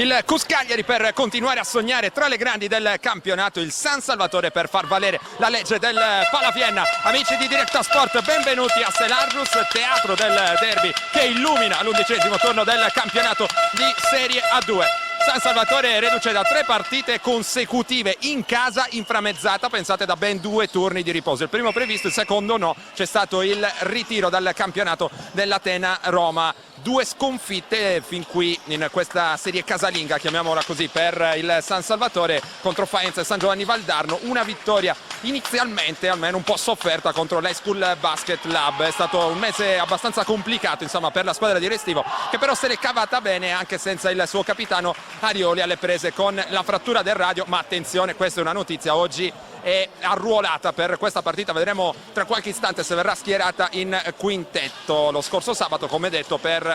Il CUS Cagliari per continuare a sognare tra le grandi del campionato, il San Salvatore per far valere la legge del Palafienna. Amici di Diretta Sport, benvenuti a Selargus, teatro del derby che illumina l'11° turno del campionato di Serie A2. San Salvatore reduce da 3 partite consecutive in casa, inframmezzata, pensate, da ben 2 turni di riposo. Il primo previsto, il secondo no, c'è stato il ritiro dal campionato dell'Atena Roma. 2 sconfitte fin qui in questa serie casalinga, chiamiamola così, per il San Salvatore contro Faenza e San Giovanni Valdarno. Una vittoria inizialmente almeno un po' sofferta contro l'High School Basket Lab. È stato un mese abbastanza complicato, insomma, per la squadra di Restivo, che però se l'è cavata bene anche senza il suo capitano Arioli alle prese con la frattura del radio. Ma attenzione, questa è una notizia: oggi è arruolata per questa partita, vedremo tra qualche istante se verrà schierata in quintetto. Lo scorso sabato, come detto, per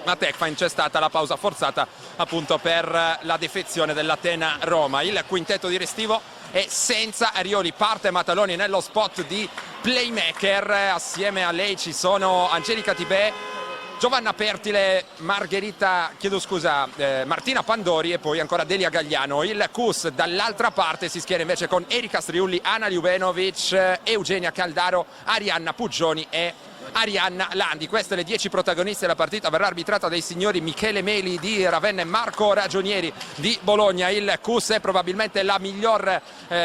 la Techfine c'è stata la pausa forzata appunto per la defezione dell'Atena Roma. Il quintetto di Restivo è senza Arioli, parte Mataloni nello spot di playmaker, assieme a lei ci sono Angelica Tibè, Giovanna Pertile, Martina Pandori e poi ancora Delia Gagliano. Il CUS dall'altra parte si schiera invece con Erika Striulli, Ana Ljubenovic, Eugenia Caldaro, Arianna Puggioni e Arianna Landi. Queste le 10 protagoniste della partita. Verrà arbitrata dai signori Michele Meli di Ravenna e Marco Ragionieri di Bologna. Il CUS è probabilmente la miglior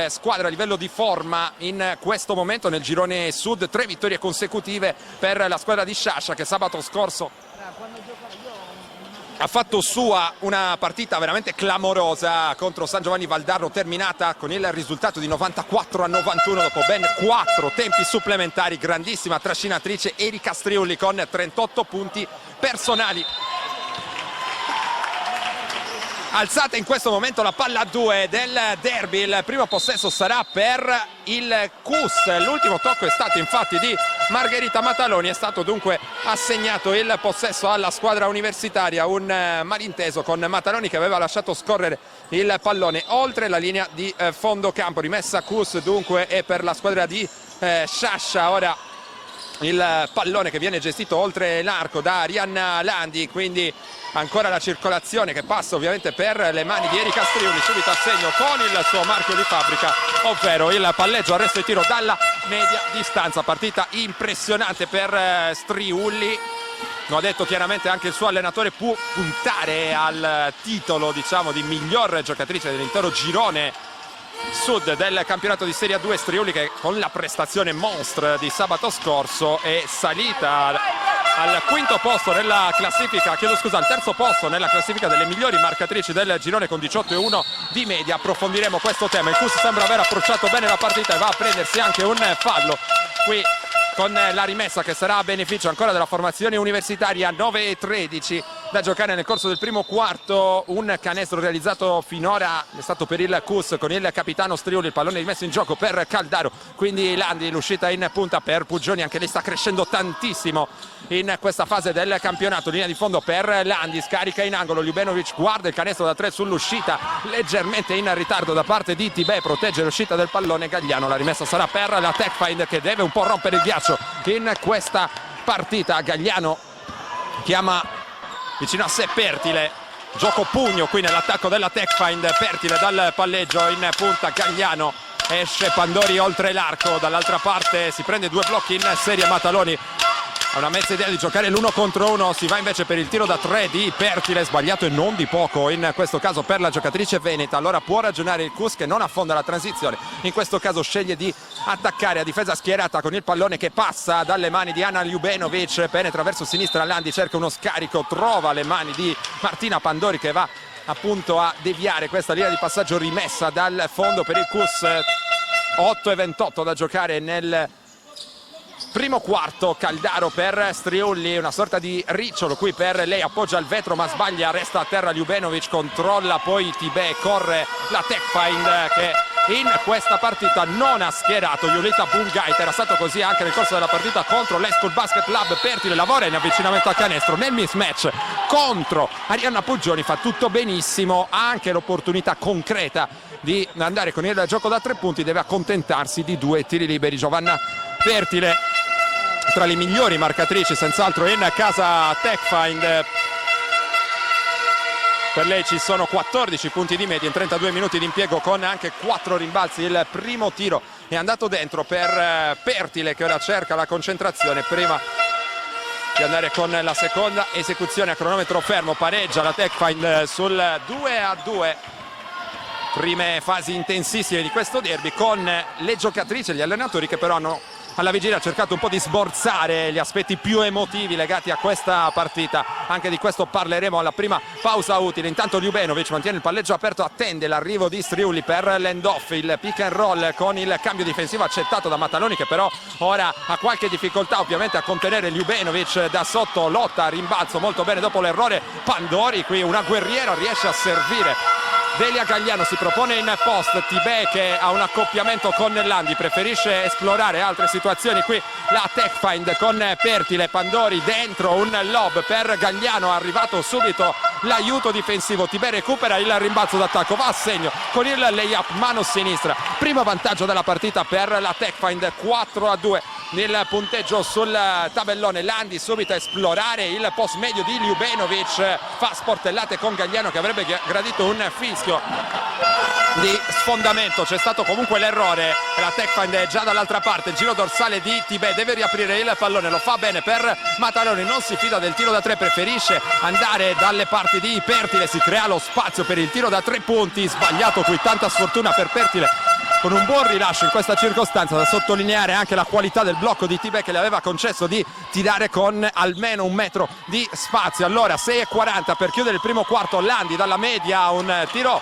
squadra a livello di forma in questo momento nel girone sud. 3 vittorie consecutive per la squadra di Sciascia, che sabato scorso ha fatto sua una partita veramente clamorosa contro San Giovanni Valdarno, terminata con il risultato di 94-91 dopo ben 4 tempi supplementari. Grandissima trascinatrice Erika Striulli con 38 punti personali. Alzata in questo momento la palla a 2 del derby. Il primo possesso sarà per il CUS. L'ultimo tocco è stato infatti di Margherita Mataloni. È stato dunque assegnato il possesso alla squadra universitaria. Un malinteso con Mataloni che aveva lasciato scorrere il pallone oltre la linea di fondo campo. Rimessa CUS dunque è per la squadra di Sciascia. Ora il pallone che viene gestito oltre l'arco da Arianna Landi, quindi ancora la circolazione che passa ovviamente per le mani di Erika Striulli, subito a segno con il suo marchio di fabbrica, ovvero il palleggio, arresto e tiro dalla media distanza. Partita impressionante per Striulli. Lo ha detto chiaramente anche il suo allenatore, può puntare al titolo, diciamo, di miglior giocatrice dell'intero girone sud del campionato di Serie A2. Striulli, che con la prestazione monstre di sabato scorso è salita al quinto posto nella classifica, al terzo posto nella classifica delle migliori marcatrici del girone con 18,1 di media. Approfondiremo questo tema. Il CUS sembra aver approcciato bene la partita e va a prendersi anche un fallo qui con la rimessa che sarà a beneficio ancora della formazione universitaria. 9:13 da giocare nel corso del primo quarto. Un canestro realizzato finora è stato per il CUS con il capitano Striulli. Il pallone rimesso in gioco per Caldaro, quindi Landi, l'uscita in punta per Puggioni, anche lei sta crescendo tantissimo in questa fase del campionato. Linea di fondo per Landi, scarica in angolo, Ljubenovic guarda il canestro da 3 sull'uscita, leggermente in ritardo da parte di Tibè, protegge l'uscita del pallone Gagliano. La rimessa sarà per la Techfind, che deve un po' rompere il ghiaccio in questa partita. Gagliano chiama vicino a sé Pertile, gioco pugno qui nell'attacco della Techfind. Pertile dal palleggio in punta, Gagliano esce, Pandori oltre l'arco, dall'altra parte si prende 2 blocchi in serie Mataloni. Ha una mezza idea di giocare l'1 contro 1, si va invece per il tiro da 3 di Pertile, sbagliato e non di poco in questo caso per la giocatrice veneta. Allora può ragionare il CUS, che non affonda la transizione, in questo caso sceglie di attaccare a difesa schierata con il pallone che passa dalle mani di Ana Ljubenovic, penetra verso sinistra, Landi cerca uno scarico, trova le mani di Martina Pandori che va appunto a deviare questa linea di passaggio rimessa dal fondo per il CUS. 8:28 da giocare nel primo quarto. Caldaro per Striulli, una sorta di ricciolo qui per lei, appoggia il vetro ma sbaglia, resta a terra Ljubenovic, controlla poi Tibè, corre la Techfind che in questa partita non ha schierato Julita Bungait. Era stato così anche nel corso della partita contro l'High School Basket Lab. Pertile lavora in avvicinamento a canestro, nel mismatch contro Arianna Puggioni fa tutto benissimo, ha anche l'opportunità concreta di andare con il gioco da 3 punti, deve accontentarsi di 2 tiri liberi. Giovanna Pertile, tra le migliori marcatrici senz'altro in casa Techfind, per lei ci sono 14 punti di media in 32 minuti di impiego, con anche 4 rimbalzi. Il primo tiro è andato dentro per Pertile, che ora cerca la concentrazione prima di andare con la seconda esecuzione a cronometro fermo. Pareggia la Techfind sul 2-2. Prime fasi intensissime di questo derby, con le giocatrici e gli allenatori che però hanno alla vigilia cercato un po' di sborzare gli aspetti più emotivi legati a questa partita. Anche di questo parleremo alla prima pausa utile. Intanto Ljubenovic mantiene il palleggio aperto, attende l'arrivo di Striuli per l'end-off, il pick and roll con il cambio difensivo accettato da Mataloni, che però ora ha qualche difficoltà ovviamente a contenere Ljubenovic da sotto. Lotta a rimbalzo molto bene dopo l'errore Pandori, qui una guerriera riesce a servire. Delia Gagliano si propone in post, Tibè che ha un accoppiamento con Landi, preferisce esplorare altre situazioni. Qui la Techfind con Pertile, Pandori dentro, un lob per Gagliano, arrivato subito l'aiuto difensivo. Tibè recupera il rimbalzo d'attacco, va a segno con il layup mano sinistra. Primo vantaggio della partita per la Techfind, 4-2 nel punteggio sul tabellone. Landi subito a esplorare il post medio di Ljubenovic, fa sportellate con Gagliano che avrebbe gradito un fischio di sfondamento. C'è stato comunque l'errore, la Techfind è già dall'altra parte. Il giro dorsale di Tibè, deve riaprire il pallone, lo fa bene per Mataloni, non si fida del tiro da 3, preferisce andare dalle parti di Pertile, si crea lo spazio per il tiro da 3 punti, sbagliato qui, tanta sfortuna per Pertile con un buon rilascio in questa circostanza. Da sottolineare anche la qualità del blocco di Tibè, che le aveva concesso di tirare con almeno 1 metro di spazio. Allora 6:40 per chiudere il primo quarto. Landi dalla media, un tiro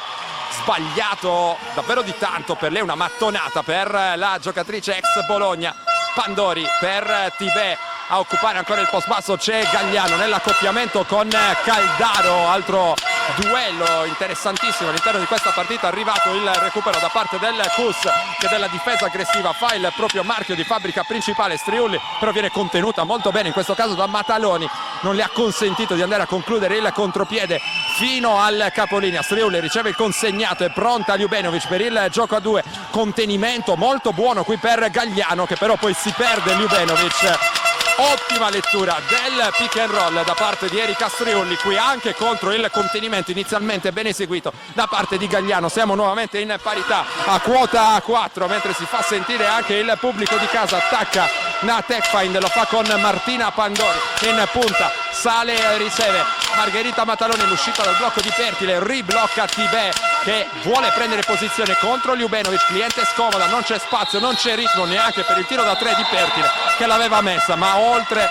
sbagliato davvero di tanto per lei, una mattonata per la giocatrice ex Bologna. Pandori per Tibè a occupare ancora il post basso, c'è Gagliano nell'accoppiamento con Caldaro, altro duello interessantissimo all'interno di questa partita. Arrivato il recupero da parte del Cus, che della difesa aggressiva fa il proprio marchio di fabbrica principale. Striuli però viene contenuta molto bene in questo caso da Mataloni, non le ha consentito di andare a concludere il contropiede fino al capolinea. Striuli riceve il consegnato, è pronta Ljubenovic per il gioco a 2, contenimento molto buono qui per Gagliano, che però poi si perde Ljubenovic. Ottima lettura del pick and roll da parte di Erika Striuli, qui anche contro il contenimento inizialmente ben eseguito da parte di Gagliano. Siamo nuovamente in parità a quota 4, mentre si fa sentire anche il pubblico di casa. Attacca la Techfind, lo fa con Martina Pandori in punta, sale e riceve Margherita Mataloni, l'uscita dal blocco di Pertile, riblocca Tibè che vuole prendere posizione contro Ljubenovic, cliente scomoda, non c'è spazio, non c'è ritmo neanche per il tiro da 3 di Pertile, che l'aveva messa ma oltre,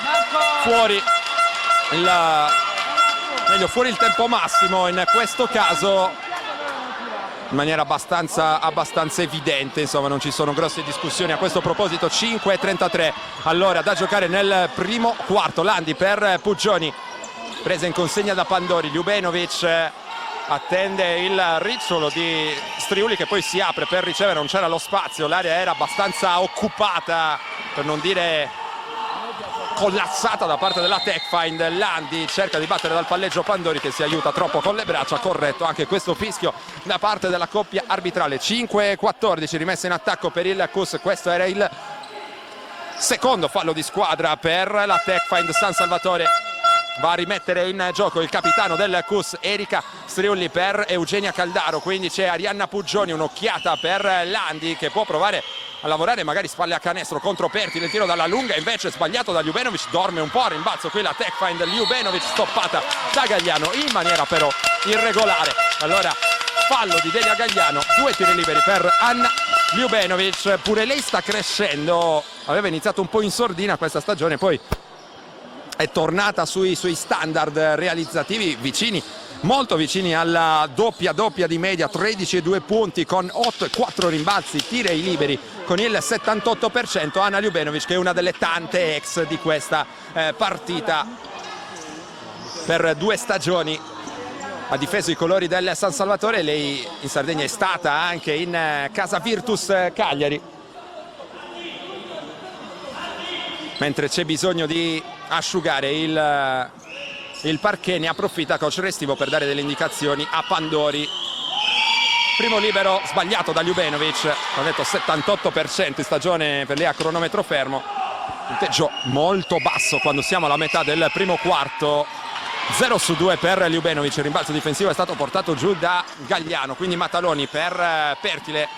fuori fuori il tempo massimo in questo caso, in maniera abbastanza evidente. Insomma, non ci sono grosse discussioni a questo proposito. 5:33 allora da giocare nel primo quarto. Landi per Puggioni, presa in consegna da Pandori. Ljubenovic attende il ricciolo di Striuli, che poi si apre per ricevere, non c'era lo spazio, l'area era abbastanza occupata, per non dire collassata da parte della Techfind. Landi cerca di battere dal palleggio Pandori, che si aiuta troppo con le braccia. Corretto anche questo fischio da parte della coppia arbitrale. 5:14 rimessa in attacco per il Cus. Questo era il secondo fallo di squadra per la Techfind San Salvatore. Va a rimettere in gioco il capitano del Cus, Erika Striuli, per Eugenia Caldaro. Quindi c'è Arianna Puggioni, un'occhiata per Landi, che può provare a lavorare magari spalle a canestro contro Pertile. Il tiro dalla lunga invece sbagliato da Ljubenovic, dorme un po' a rimbalzo qui la Techfind. Ljubenovic stoppata da Gagliano in maniera però irregolare. Allora fallo di Delia Gagliano, 2 tiri liberi per Anna Ljubenovic. Pure lei sta crescendo, aveva iniziato un po' in sordina questa stagione, poi è tornata sui suoi standard realizzativi vicini, molto vicini alla doppia di media, 13,2 punti con 8 e 4 rimbalzi, tiri liberi con il 78%. Anna Ljubenovic, che è una delle tante ex di questa partita, per 2 stagioni ha difeso i colori del San Salvatore. Lei in Sardegna è stata anche in Casa Virtus Cagliari, mentre c'è bisogno di asciugare il parquet. Ne approfitta coach Restivo per dare delle indicazioni a Pandori. Primo libero sbagliato da Ljubenovic, ho detto 78% in stagione per lei a cronometro fermo, punteggio molto basso quando siamo alla metà del primo quarto. 0-2 per Ljubenovic. Il rimbalzo difensivo è stato portato giù da Gagliano, quindi Mataloni per Pertile.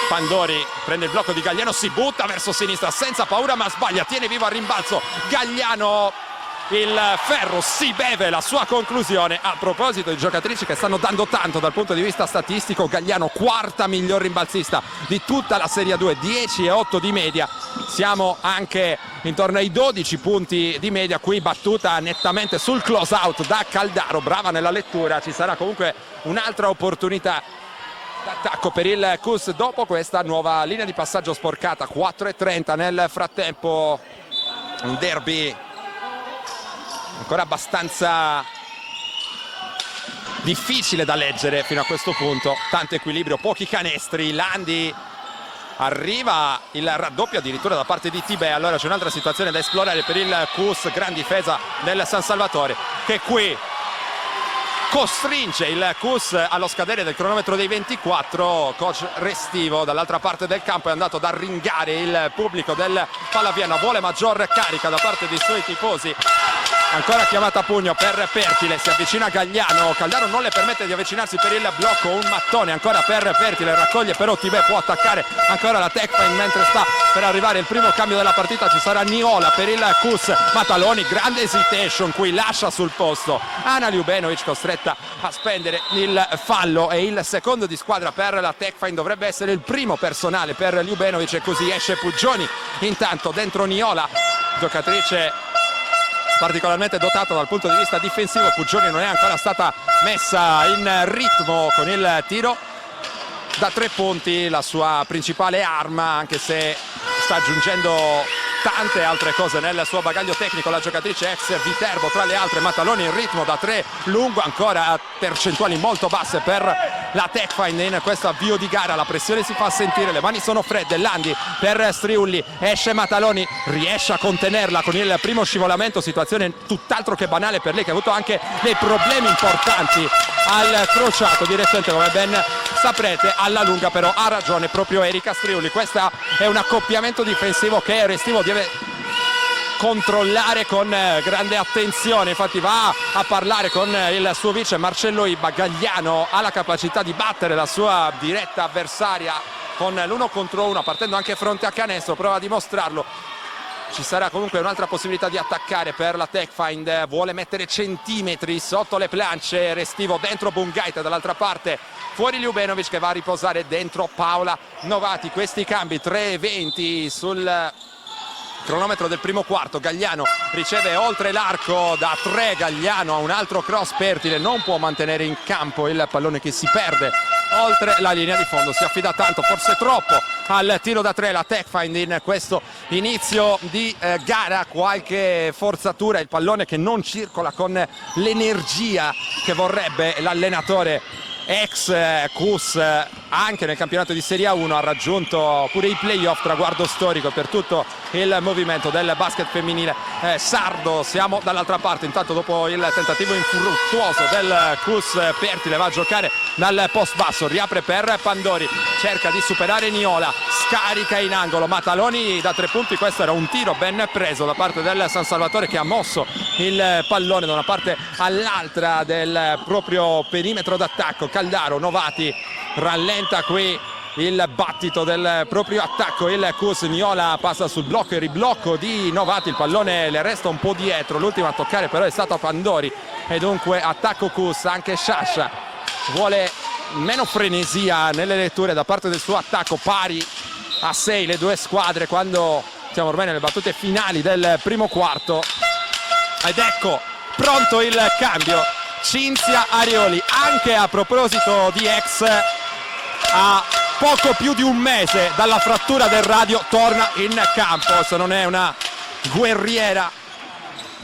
Pandori prende il blocco di Gagliano, si butta verso sinistra senza paura ma sbaglia, tiene vivo al rimbalzo Gagliano. Il ferro si beve la sua conclusione. A proposito di giocatrici che stanno dando tanto dal punto di vista statistico, Gagliano quarta miglior rimbalzista di tutta la Serie A2, 10,8 di media, siamo anche intorno ai 12 punti di media, qui battuta nettamente sul close out da Caldaro, brava nella lettura. Ci sarà comunque un'altra opportunità d'attacco per il CUS dopo questa nuova linea di passaggio sporcata. 4:30 nel frattempo, un derby ancora abbastanza difficile da leggere fino a questo punto, tanto equilibrio, pochi canestri. Landi, arriva il raddoppio addirittura da parte di Tibè. Allora c'è un'altra situazione da esplorare per il CUS, gran difesa del San Salvatore che qui costringe il CUS allo scadere del cronometro dei 24. Coach Restivo dall'altra parte del campo è andato ad arringare il pubblico del Pallaviana, vuole maggior carica da parte dei suoi tifosi. Ancora chiamata a pugno per Pertile, si avvicina Gagliano, Caldaro non le permette di avvicinarsi per il blocco, un mattone ancora per Pertile, raccoglie però Tibè, può attaccare ancora la Tecfine mentre sta per arrivare il primo cambio della partita. Ci sarà Niola per il CUS, Mataloni, grande hesitation qui, lascia sul posto Ana Ljubenovic, costretta a spendere il fallo, e il secondo di squadra per la Tecfine dovrebbe essere il primo personale per Ljubenovic, e così esce Puggioni. Intanto dentro Niola, giocatrice particolarmente dotata dal punto di vista difensivo. Puggioni non è ancora stata messa in ritmo con il tiro da 3 punti, la sua principale arma, anche se sta aggiungendo tante altre cose nel suo bagaglio tecnico la giocatrice ex Viterbo, tra le altre Mataloni in ritmo da 3 lungo, ancora percentuali molto basse per la Tecfine in questo avvio di gara. La pressione si fa sentire, le mani sono fredde. Landi per Striulli, esce Mataloni, riesce a contenerla con il primo scivolamento, situazione tutt'altro che banale per lei che ha avuto anche dei problemi importanti al crociato di recente, come ben saprete. Alla lunga però ha ragione proprio Erika Striulli, questo è un accoppiamento difensivo che Restivo deve controllare con grande attenzione. Infatti va a parlare con il suo vice Marcello Ibba. Gagliano ha la capacità di battere la sua diretta avversaria con l'1 contro 1, partendo anche fronte a canestro, prova a dimostrarlo. Ci sarà comunque un'altra possibilità di attaccare per la Tecfine, vuole mettere centimetri sotto le planche. Restivo dentro Bungaita, dall'altra parte fuori Ljubenovic che va a riposare dentro Paola Novati. Questi cambi 3:20 sul cronometro del primo quarto. Gagliano riceve oltre l'arco da 3, Gagliano ha un altro cross, Pertile non può mantenere in campo il pallone che si perde oltre la linea di fondo, si affida tanto, forse troppo, al tiro da 3 la Tecfine in questo inizio di gara. Qualche forzatura, il pallone che non circola con l'energia che vorrebbe l'allenatore ex CUS anche nel campionato di Serie A1, ha raggiunto pure i playoff, traguardo storico per tutto il movimento del basket femminile sardo. Siamo dall'altra parte, intanto dopo il tentativo infruttuoso del CUS, Pertile va a giocare dal post basso, riapre per Pandori, cerca di superare Niola, scarica in angolo Mataloni da 3 punti. Questo era un tiro ben preso da parte del San Salvatore che ha mosso il pallone da una parte all'altra del proprio perimetro d'attacco. Caldaro, Novati rallenta qui il battito del proprio attacco, il CUS. Niola passa sul blocco e riblocco di Novati, il pallone le resta un po' dietro, l'ultimo a toccare però è stato Pandori e dunque attacco CUS. Anche Sciascia vuole meno frenesia nelle letture da parte del suo attacco, pari a 6 le due squadre quando siamo ormai nelle battute finali del primo quarto. Ed ecco pronto il cambio, Cinzia Arioli, anche a proposito di ex, a poco più di un mese dalla frattura del radio torna in campo. Se non è una guerriera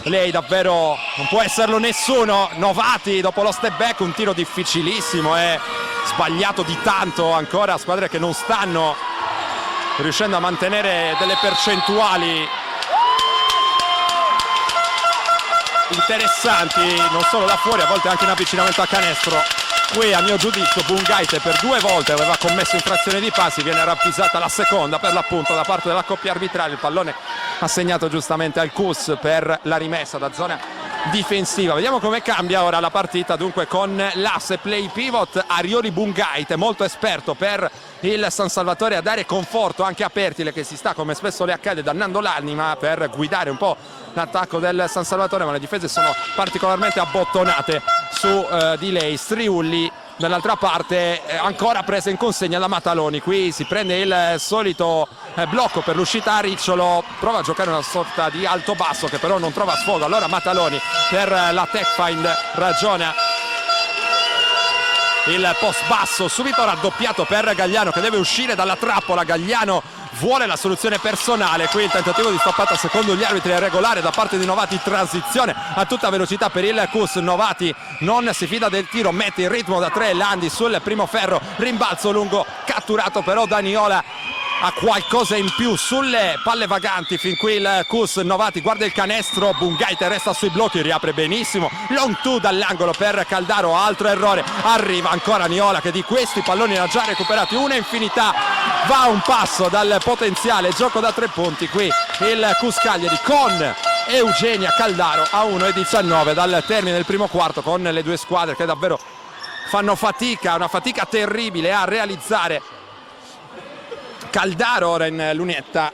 lei davvero non può esserlo nessuno. Novati dopo lo step back, un tiro difficilissimo e sbagliato di tanto, ancora squadre che non stanno riuscendo a mantenere delle percentuali interessanti, non solo da fuori, a volte anche in avvicinamento a canestro. Qui a mio giudizio Bungaite per 2 volte aveva commesso infrazione di passi, viene ravvisata la seconda per l'appunto da parte della coppia arbitrale. Il pallone assegnato giustamente al Cus per la rimessa da zona difensiva. Vediamo come cambia ora la partita, dunque con l'asse play pivot Arioli Bungaite, molto esperto per il San Salvatore a dare conforto anche a Pertile, che si sta, come spesso le accade, dannando l'anima per guidare un po' l'attacco del San Salvatore, ma le difese sono particolarmente abbottonate su di lei. Striulli dall'altra parte ancora presa in consegna da Mataloni, qui si prende il solito blocco per l'uscita a Ricciolo, prova a giocare una sorta di alto-basso che però non trova sfogo, allora Mataloni per la tech find ragiona il post basso, subito raddoppiato per Gagliano che deve uscire dalla trappola. Gagliano vuole la soluzione personale, qui il tentativo di stoppata secondo gli arbitri è regolare da parte di Novati, transizione a tutta velocità per il Cus. Novati non si fida del tiro, mette in ritmo da 3 Landi sul primo ferro, rimbalzo lungo catturato però da Niola, ha qualcosa in più sulle palle vaganti fin qui il Cus. Novati guarda il canestro, Bungaite resta sui blocchi, riapre benissimo, long two dall'angolo per Caldaro, altro errore, arriva ancora Niola che di questi palloni ne ha già recuperati una infinità, va a un passo dal potenziale gioco da 3 punti qui il Cus Cagliari con Eugenia Caldaro a 1:19 dal termine del primo quarto, con le due squadre che davvero fanno fatica, una fatica terribile a realizzare. Caldaro ora in lunetta,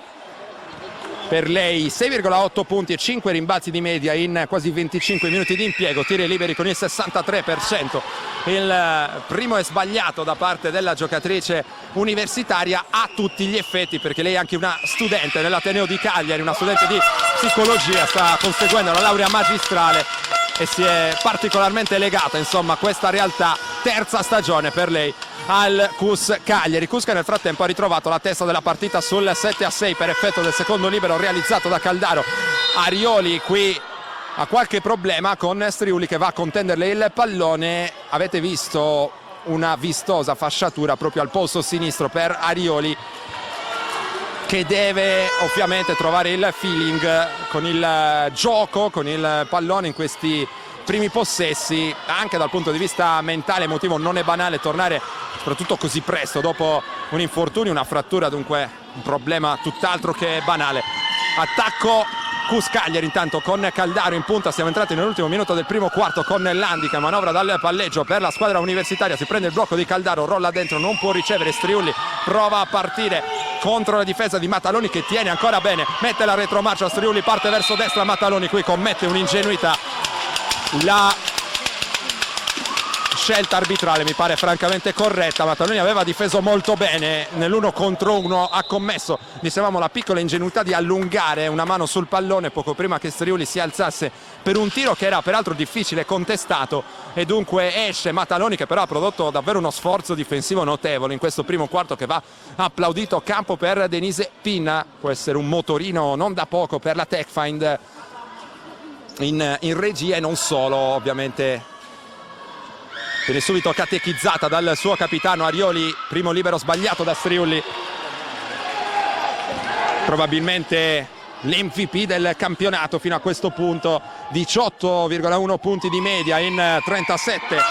per lei 6,8 punti e 5 rimbalzi di media in quasi 25 minuti di impiego, tiri liberi con il 63%, il primo è sbagliato da parte della giocatrice universitaria a tutti gli effetti, perché lei è anche una studente nell'Ateneo di Cagliari, una studente di psicologia, sta conseguendo la laurea magistrale e si è particolarmente legata insomma a questa realtà. Terza stagione per lei al Cus Cagliari. Cus che nel frattempo ha ritrovato la testa della partita sul 7-6 per effetto del secondo libero realizzato da Caldaro. Arioli qui ha qualche problema con Striulli che va a contenderle il pallone. Avete visto una vistosa fasciatura proprio al polso sinistro per Arioli, che deve ovviamente trovare il feeling con il gioco, con il pallone in questi primi possessi. Anche dal punto di vista mentale, emotivo, non è banale tornare soprattutto così presto dopo un infortunio, una frattura, dunque un problema tutt'altro che banale. Attacco Cus Cagliari intanto con Caldaro in punta, siamo entrati nell'ultimo minuto del primo quarto con Landi che manovra dal palleggio per la squadra universitaria, si prende il blocco di Caldaro, rolla dentro, non può ricevere, Striulli prova a partire contro la difesa di Mataloni che tiene ancora bene, mette la retromarcia, Striulli parte verso destra, Mataloni qui commette un'ingenuità. La scelta arbitrale mi pare francamente corretta, Mataloni aveva difeso molto bene, nell'1 contro 1 ha commesso, dicevamo, la piccola ingenuità di allungare una mano sul pallone poco prima che Striulli si alzasse per un tiro che era peraltro difficile, contestato, e dunque esce Mataloni che però ha prodotto davvero uno sforzo difensivo notevole in questo primo quarto, che va applaudito. Campo per Denise Pinna, può essere un motorino non da poco per la tech find in regia e non solo, ovviamente viene subito catechizzata dal suo capitano Arioli. Primo libero sbagliato da Striulli, probabilmente l'MVP del campionato fino a questo punto, 18,1 punti di media in 37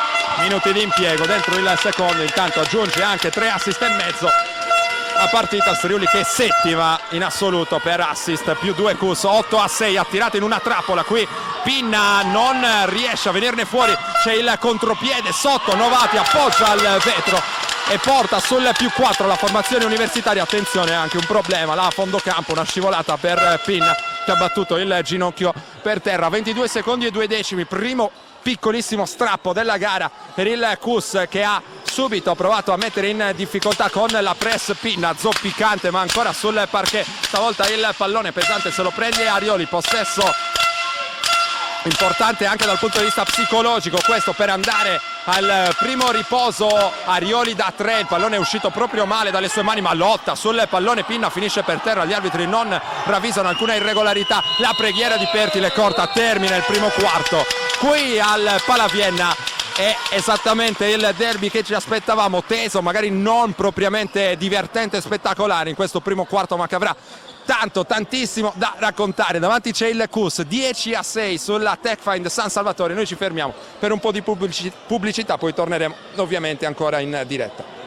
minuti di impiego dentro il secondo, intanto aggiunge anche 3 assist e mezzo a partita. Striulli che è settima in assoluto per assist, più 2 Cus, 8-6, attirato in una trappola qui Pinna, non riesce a venirne fuori, c'è il contropiede sotto, Novati appoggia al vetro e porta sul più 4 la formazione universitaria. Attenzione, anche un problema là a fondo campo, una scivolata per Pinna che ha battuto il ginocchio per terra. 22 secondi e 2 decimi, primo piccolissimo strappo della gara per il Cus che ha subito provato a mettere in difficoltà con la press Pinna, zoppicante ma ancora sul parquet, stavolta il pallone pesante se lo prende Arioli, possesso importante anche dal punto di vista psicologico questo per andare al primo riposo. Arioli da 3, il pallone è uscito proprio male dalle sue mani ma lotta sul pallone, Pinna finisce per terra, gli arbitri non ravvisano alcuna irregolarità, la preghiera di Pertile corta, termina il primo quarto qui al Palavienna. È esattamente il derby che ci aspettavamo, teso, magari non propriamente divertente e spettacolare in questo primo quarto, ma che avrà tantissimo da raccontare. Davanti c'è il Cus, 10-6 sulla TechFind San Salvatore. Noi ci fermiamo per un po' di pubblicità, poi torneremo ovviamente ancora in diretta.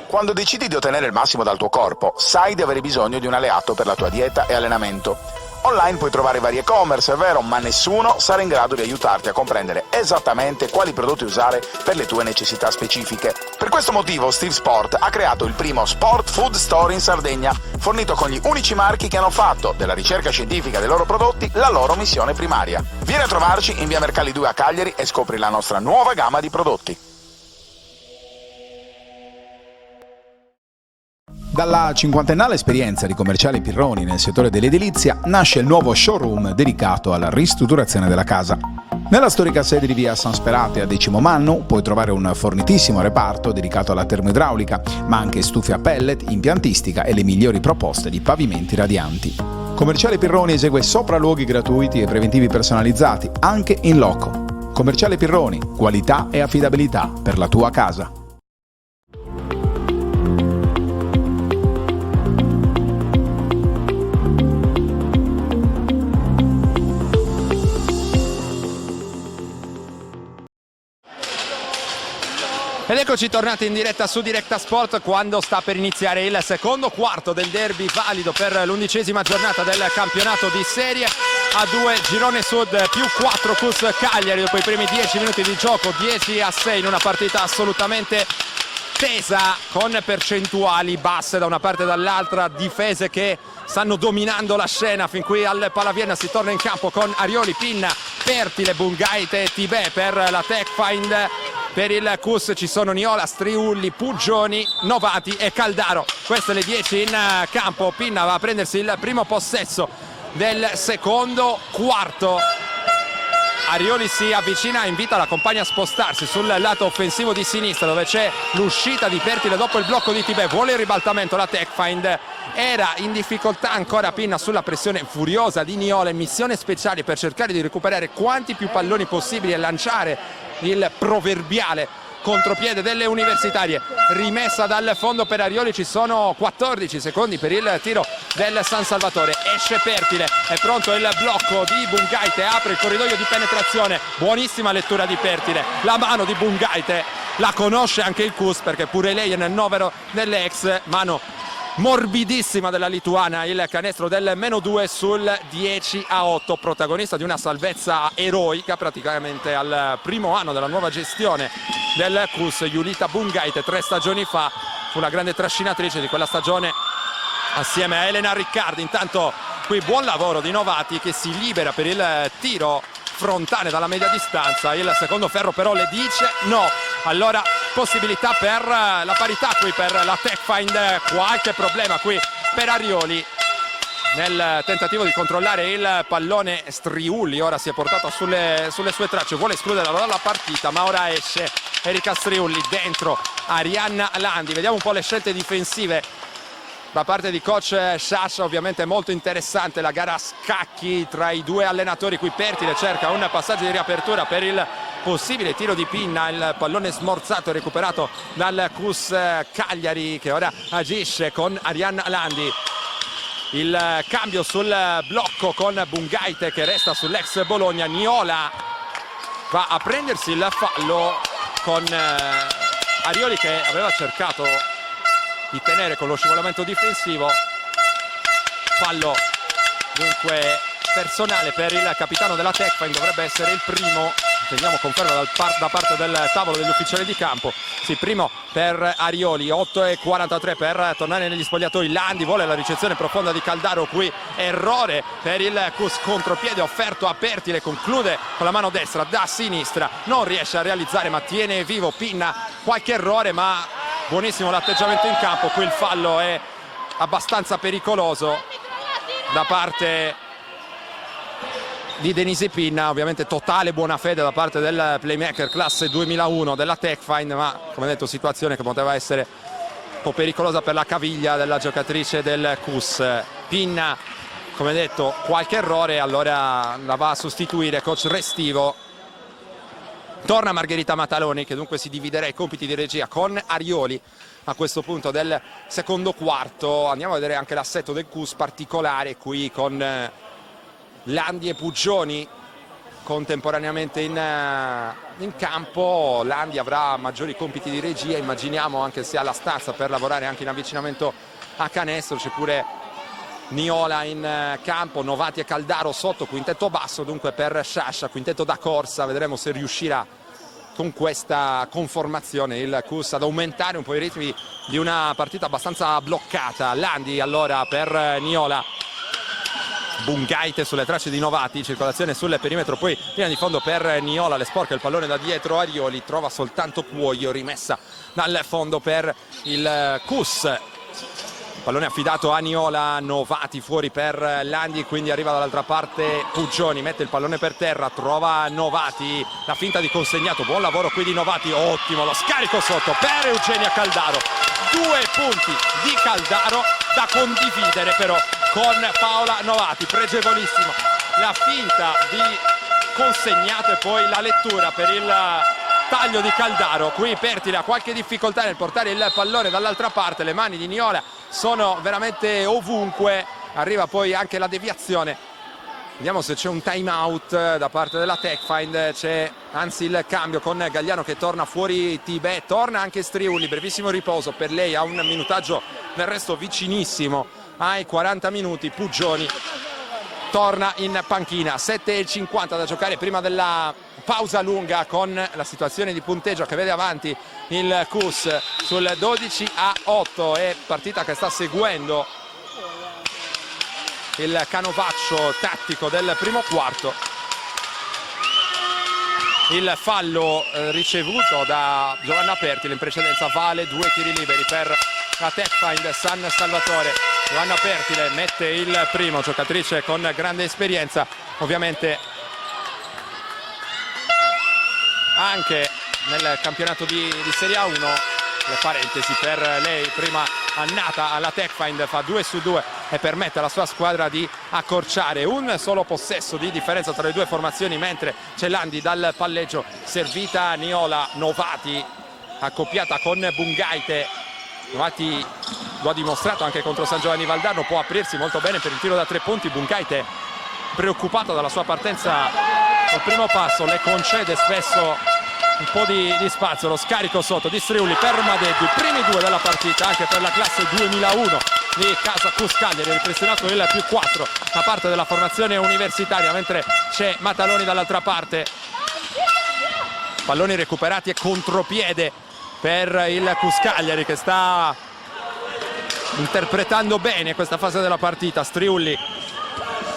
Quando decidi di ottenere il massimo dal tuo corpo, sai di avere bisogno di un alleato per la tua dieta e allenamento. Online puoi trovare vari e-commerce, è vero, ma nessuno sarà in grado di aiutarti a comprendere esattamente quali prodotti usare per le tue necessità specifiche. Per questo motivo Steve Sport ha creato il primo Sport Food Store in Sardegna, fornito con gli unici marchi che hanno fatto della ricerca scientifica dei loro prodotti la loro missione primaria. Vieni a trovarci in via Mercalli 2 a Cagliari e scopri la nostra nuova gamma di prodotti. Dalla cinquantennale esperienza di Commerciale Pirroni nel settore dell'edilizia nasce il nuovo showroom dedicato alla ristrutturazione della casa. Nella storica sede di via San Sperate a Decimo Mannu puoi trovare un fornitissimo reparto dedicato alla termoidraulica, ma anche stufe a pellet, impiantistica e le migliori proposte di pavimenti radianti. Commerciale Pirroni esegue sopralluoghi gratuiti e preventivi personalizzati, anche in loco. Commerciale Pirroni, qualità e affidabilità per la tua casa. Ed eccoci tornati in diretta su Directa Sport quando sta per iniziare il secondo quarto del derby valido per l'11ª giornata del campionato di Serie A2 Girone Sud, più 4 Cus Cagliari dopo i primi 10 minuti di gioco, 10-6 in una partita assolutamente tesa, con percentuali basse da una parte e dall'altra, difese che stanno dominando la scena fin qui al Palaviena. Si torna in campo con Arioli, Pinna, Pertile, Bungaite e Tibè per la TechFind. Per il Cus ci sono Niola, Striulli, Puggioni, Novati e Caldaro. Queste le 10 in campo. Pinna va a prendersi il primo possesso del secondo quarto. Arioli si avvicina, invita la compagna a spostarsi sul lato offensivo di sinistra dove c'è l'uscita di Pertile dopo il blocco di Tibè. Vuole il ribaltamento la TechFind, era in difficoltà ancora Pinna sulla pressione furiosa di Niola in missione speciale per cercare di recuperare quanti più palloni possibili e lanciare il proverbiale contropiede delle universitarie. Rimessa dal fondo per Arioli, ci sono 14 secondi per il tiro del San Salvatore. Esce Pertile, è pronto il blocco di Bungaite, apre il corridoio di penetrazione, buonissima lettura di Pertile, la mano di Bungaite la conosce anche il Cus perché pure lei è nel novero delle ex. Mano morbidissima della lituana, il canestro del -2 sul 10-8, protagonista di una salvezza eroica praticamente al primo anno della nuova gestione del Cus. Julita Bungaite 3 stagioni fa fu la grande trascinatrice di quella stagione assieme a Elena Riccardi. Intanto qui buon lavoro di Novati che si libera per il tiro frontale dalla media distanza. Il secondo ferro però le dice no, allora possibilità per la parità qui per la TechFind. Qualche problema qui per Arioli nel tentativo di controllare il pallone. Striulli ora si è portato sulle sue tracce, vuole escluderla dalla partita, ma ora esce Erika Striulli, dentro Arianna Landi. Vediamo un po' le scelte difensive da parte di coach Sciascia. Ovviamente molto interessante la gara a scacchi tra i due allenatori. Qui Pertile cerca un passaggio di riapertura per il possibile tiro di Pinna, il pallone smorzato e recuperato dal Cus Cagliari che ora agisce con Arianna Landi. Il cambio sul blocco con Bungaite che resta sull'ex Bologna. Niola va a prendersi il fallo con Arioli che aveva cercato di tenere con lo scivolamento difensivo. Fallo dunque personale per il capitano della TechFind, dovrebbe essere il primo. Teniamo conferma da parte del tavolo degli ufficiali di campo. Sì, primo per Arioli, 8:43 per tornare negli spogliatoi. Landi vuole la ricezione profonda di Caldaro, qui errore per il Cus, contropiede offerto a Pertile, conclude con la mano destra da sinistra, non riesce a realizzare ma tiene vivo Pinna. Qualche errore ma buonissimo l'atteggiamento in campo. Qui il fallo è abbastanza pericoloso da parte di Denise Pinna, ovviamente totale buona fede da parte del playmaker classe 2001 della TechFind, ma come detto situazione che poteva essere un po' pericolosa per la caviglia della giocatrice del Cus. Pinna, come detto, qualche errore, allora la va a sostituire coach Restivo. Torna Margherita Mataloni che dunque si dividerà i compiti di regia con Arioli a questo punto del secondo quarto. Andiamo a vedere anche l'assetto del CUS particolare qui con Landi e Puggioni contemporaneamente in campo. Landi avrà maggiori compiti di regia, immaginiamo, anche se ha la stazza per lavorare anche in avvicinamento a canestro. C'è pure Niola in campo, Novati e Caldaro sotto, quintetto basso dunque per Sciascia, quintetto da corsa. Vedremo se riuscirà con questa conformazione il CUS ad aumentare un po' i ritmi di una partita abbastanza bloccata. Landi allora per Niola, Bungaite sulle tracce di Novati, circolazione sul perimetro, poi linea di fondo per Niola, le sporca il pallone da dietro, Arioli trova soltanto Cuoio, rimessa dal fondo per il CUS. Pallone affidato a Niola, Novati fuori per Landi, quindi arriva dall'altra parte Puggioni, mette il pallone per terra, trova Novati, la finta di consegnato, buon lavoro qui di Novati, ottimo lo scarico sotto per Eugenia Caldaro. 2 punti di Caldaro da condividere però con Paola Novati, pregevolissimo la finta di consegnato e poi la lettura per il taglio di Caldaro. Qui Pertile ha qualche difficoltà nel portare il pallone dall'altra parte, le mani di Niola sono veramente ovunque, arriva poi anche la deviazione. Vediamo se c'è un time out da parte della Techfind, c'è anzi il cambio con Gagliano che torna fuori Tibè, torna anche Striulli, brevissimo riposo per lei, ha un minutaggio del resto vicinissimo ai 40 minuti. Puggioni torna in panchina, 7:50 da giocare prima della pausa lunga, con la situazione di punteggio che vede avanti il CUS sul 12-8, è partita che sta seguendo il canovaccio tattico del primo quarto. Il fallo ricevuto da Giovanna Pertile in precedenza vale 2 tiri liberi per la Techfind San Salvatore. Giovanna Pertile mette il primo, giocatrice con grande esperienza, ovviamente anche nel campionato di Serie A1. Le parentesi per lei, prima annata alla Techfind, fa 2 su 2 e permette alla sua squadra di accorciare un solo possesso di differenza tra le due formazioni, mentre c'è Landi dal palleggio, servita Niola, Novati accoppiata con Bungaite. Novati lo ha dimostrato anche contro San Giovanni Valdarno, può aprirsi molto bene per il tiro da 3 punti. Bungaite preoccupata dalla sua partenza al primo passo, le concede spesso un po' di spazio. Lo scarico sotto di Striulli per Madeddu, i primi 2 della partita anche per la classe 2001 di Casa CUS Cagliari, ripristinato il +4 da parte della formazione universitaria, mentre c'è Mataloni dall'altra parte. Palloni recuperati e contropiede per il CUS Cagliari, che sta interpretando bene questa fase della partita. Striulli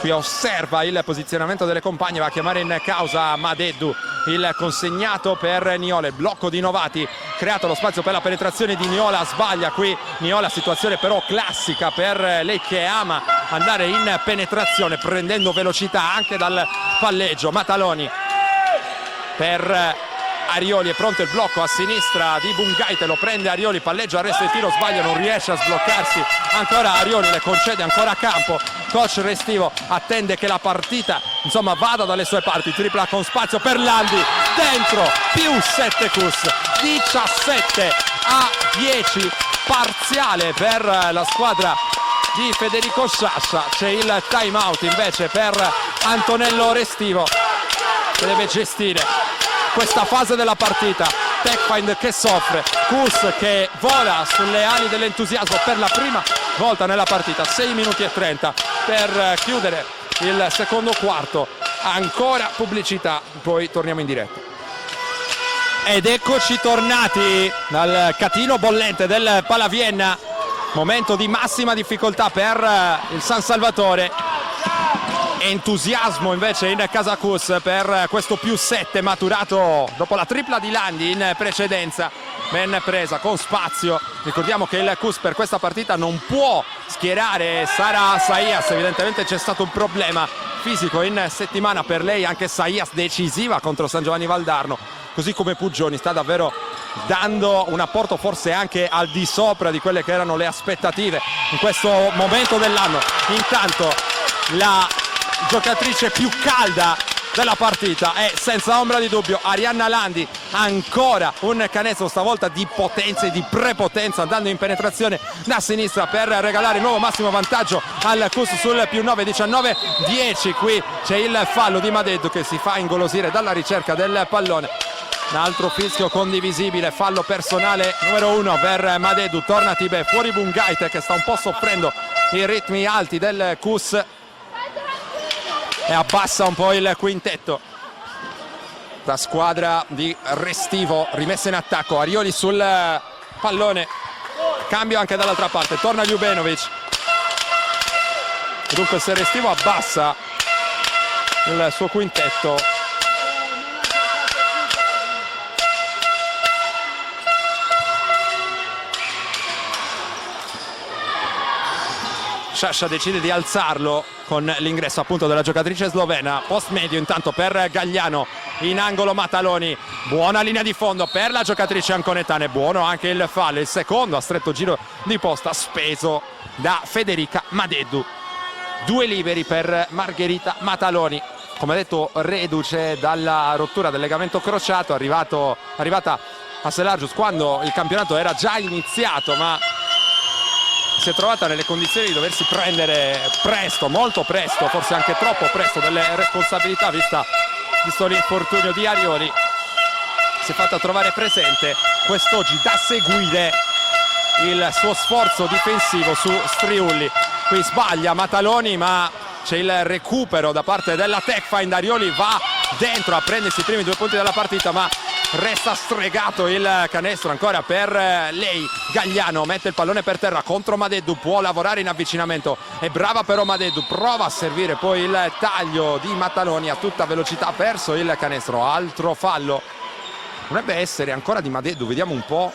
qui osserva il posizionamento delle compagne, va a chiamare in causa Madeddu, il consegnato per Niola, il blocco di Novati, creato lo spazio per la penetrazione di Niola, sbaglia qui Niola, situazione però classica per lei che ama andare in penetrazione prendendo velocità anche dal palleggio. Mataloni per Arioli, è pronto il blocco a sinistra di Bungaite, lo prende Arioli, palleggio, arresto e tiro, sbaglia, non riesce a sbloccarsi ancora Arioli, le concede ancora a campo. Coach Restivo attende che la partita insomma vada dalle sue parti, tripla con spazio per Landi, dentro, +7 CUS, 17-10 parziale per la squadra di Federico Sciascia. C'è il time out invece per Antonello Restivo, che deve gestire questa fase della partita. Techfind che soffre, CUS che vola sulle ali dell'entusiasmo per la prima volta nella partita. 6 minuti e 30 per chiudere il secondo quarto. Ancora pubblicità, poi torniamo in diretta. Ed eccoci tornati dal catino bollente del Palavienna, momento di massima difficoltà per il San Salvatore. Entusiasmo invece in Casa CUS per questo +7 maturato dopo la tripla di Landi in precedenza, ben presa con spazio. Ricordiamo che il CUS per questa partita non può schierare Sara Saias, evidentemente c'è stato un problema fisico in settimana per lei, anche Saias decisiva contro San Giovanni Valdarno, così come Puggioni sta davvero dando un apporto forse anche al di sopra di quelle che erano le aspettative in questo momento dell'anno. Intanto la giocatrice più calda della partita e senza ombra di dubbio Arianna Landi, ancora un canestro stavolta di potenza e di prepotenza, andando in penetrazione da sinistra per regalare il nuovo massimo vantaggio al Cus sul +9, 19-10. Qui c'è il fallo di Madeddu che si fa ingolosire dalla ricerca del pallone. Un altro fischio condivisibile, fallo personale numero 1 per Madeddu. Torna Tibè, fuori Bungaite che sta un po' soffrendo i ritmi alti del Cus e abbassa un po' il quintetto. La squadra di Restivo rimessa in attacco, Arioli sul pallone, cambio anche dall'altra parte, torna Ljubenovic. Dunque se Restivo abbassa il suo quintetto, Sciascia decide di alzarlo con l'ingresso appunto della giocatrice slovena. Post medio intanto per Gagliano, in angolo Mataloni, buona linea di fondo per la giocatrice anconetana, buono anche il fallo, il secondo a stretto giro di posta speso da Federica Madeddu. 2 liberi per Margherita Mataloni, come detto reduce dalla rottura del legamento crociato, arrivata a Selargius quando il campionato era già iniziato, ma si è trovata nelle condizioni di doversi prendere presto, molto presto, forse anche troppo presto, delle responsabilità visto l'infortunio di Arioli. Si è fatta trovare presente quest'oggi da seguire il suo sforzo difensivo su Striulli. Qui sbaglia Mataloni, ma c'è il recupero da parte della Techfind. Arioli va dentro a prendersi i primi 2 punti della partita, ma resta stregato il canestro ancora per lei. Gagliano mette il pallone per terra contro Madeddu, può lavorare in avvicinamento, è brava però Madeddu, prova a servire poi il taglio di Mataloni a tutta velocità, perso il canestro. Altro fallo, dovrebbe essere ancora di Madeddu, vediamo un po'.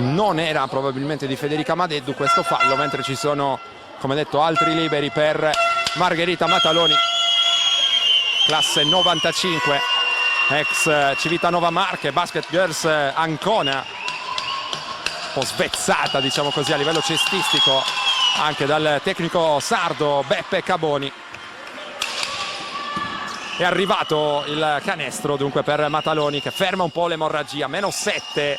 Non era probabilmente di Federica Madeddu questo fallo, mentre ci sono, come detto, altri liberi per Margherita Mataloni, classe 95, ex Civitanova Marche, Basket Girls Ancona, un po' svezzata diciamo così a livello cestistico anche dal tecnico sardo Beppe Caboni. È arrivato il canestro dunque per Mataloni, che ferma un po' l'emorragia, -7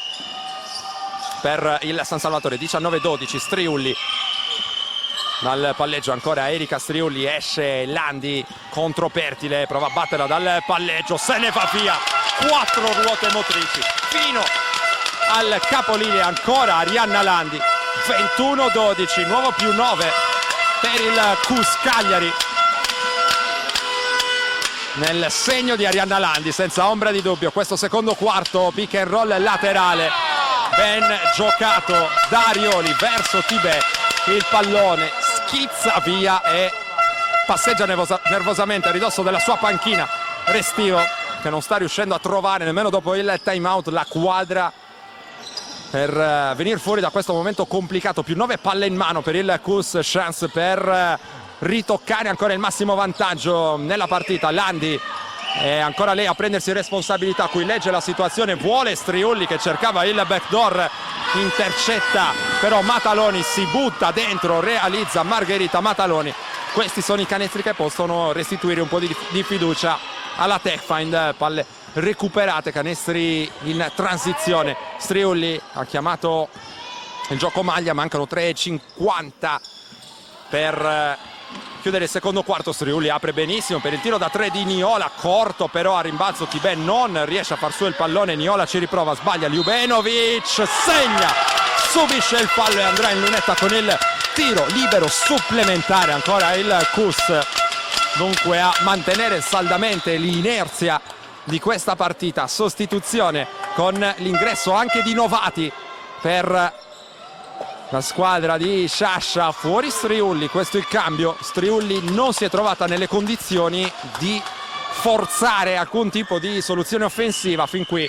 per il San Salvatore, 19-12. Striulli dal palleggio, ancora Erika Striulli, esce Landi contro Pertile, prova a batterla dal palleggio, se ne va via, 4 ruote motrici fino al capolinea, ancora Arianna Landi. 21-12, nuovo +9 per il Cus Cagliari, nel segno di Arianna Landi senza ombra di dubbio. Questo secondo quarto, pick and roll laterale ben giocato da Arioli verso Tibè, il pallone schizza via e passeggia nervosamente a ridosso della sua panchina Restivo, che non sta riuscendo a trovare nemmeno dopo il time out la quadra per venire fuori da questo momento complicato. +9 palle in mano per il Cus, chance per ritoccare ancora il massimo vantaggio nella partita. Landi è ancora lei a prendersi responsabilità, qui legge la situazione, vuole Striulli che cercava il backdoor, intercetta però Mataloni, si butta dentro, realizza Margherita Mataloni. Questi sono i canestri che possono restituire un po' di fiducia alla Techfind. Palle recuperate, canestri in transizione. Striulli ha chiamato il gioco maglia, mancano 3,50 per chiudere il secondo quarto. Striulli apre benissimo per il tiro da 3 di Niola, corto però a rimbalzo Tibè non riesce a far su il pallone, Niola ci riprova, sbaglia Ljubenovic, segna, subisce il fallo e andrà in lunetta con il tiro libero supplementare. Ancora il Cus dunque a mantenere saldamente l'inerzia di questa partita. Sostituzione con l'ingresso anche di Novati per la squadra di Sciascia, fuori Striulli, questo è il cambio. Striulli non si è trovata nelle condizioni di forzare alcun tipo di soluzione offensiva fin qui.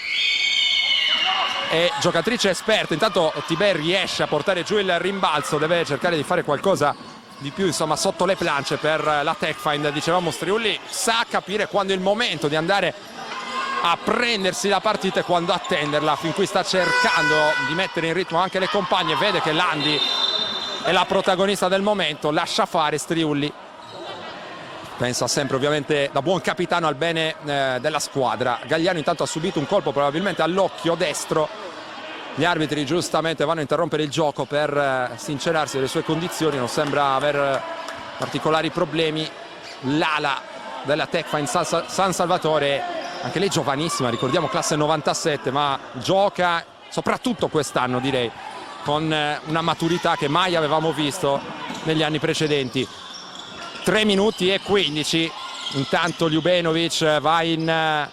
È giocatrice esperta, intanto Tibè riesce a portare giù il rimbalzo, deve cercare di fare qualcosa di più insomma sotto le planche per la Techfind. Dicevamo, Striulli sa capire quando è il momento di andare a prendersi la partita e quando attenderla. Fin qui sta cercando di mettere in ritmo anche le compagne, vede che Landi è la protagonista del momento, lascia fare Striulli, pensa sempre ovviamente da buon capitano al bene della squadra. Gagliano intanto ha subito un colpo probabilmente all'occhio destro, gli arbitri giustamente vanno a interrompere il gioco per sincerarsi delle sue condizioni, non sembra aver particolari problemi. L'ala della Tecfine San Salvatore, anche lei giovanissima, ricordiamo classe 97, ma gioca soprattutto quest'anno, direi, con una maturità che mai avevamo visto negli anni precedenti. 3 minuti e 15, intanto Ljubenovic va in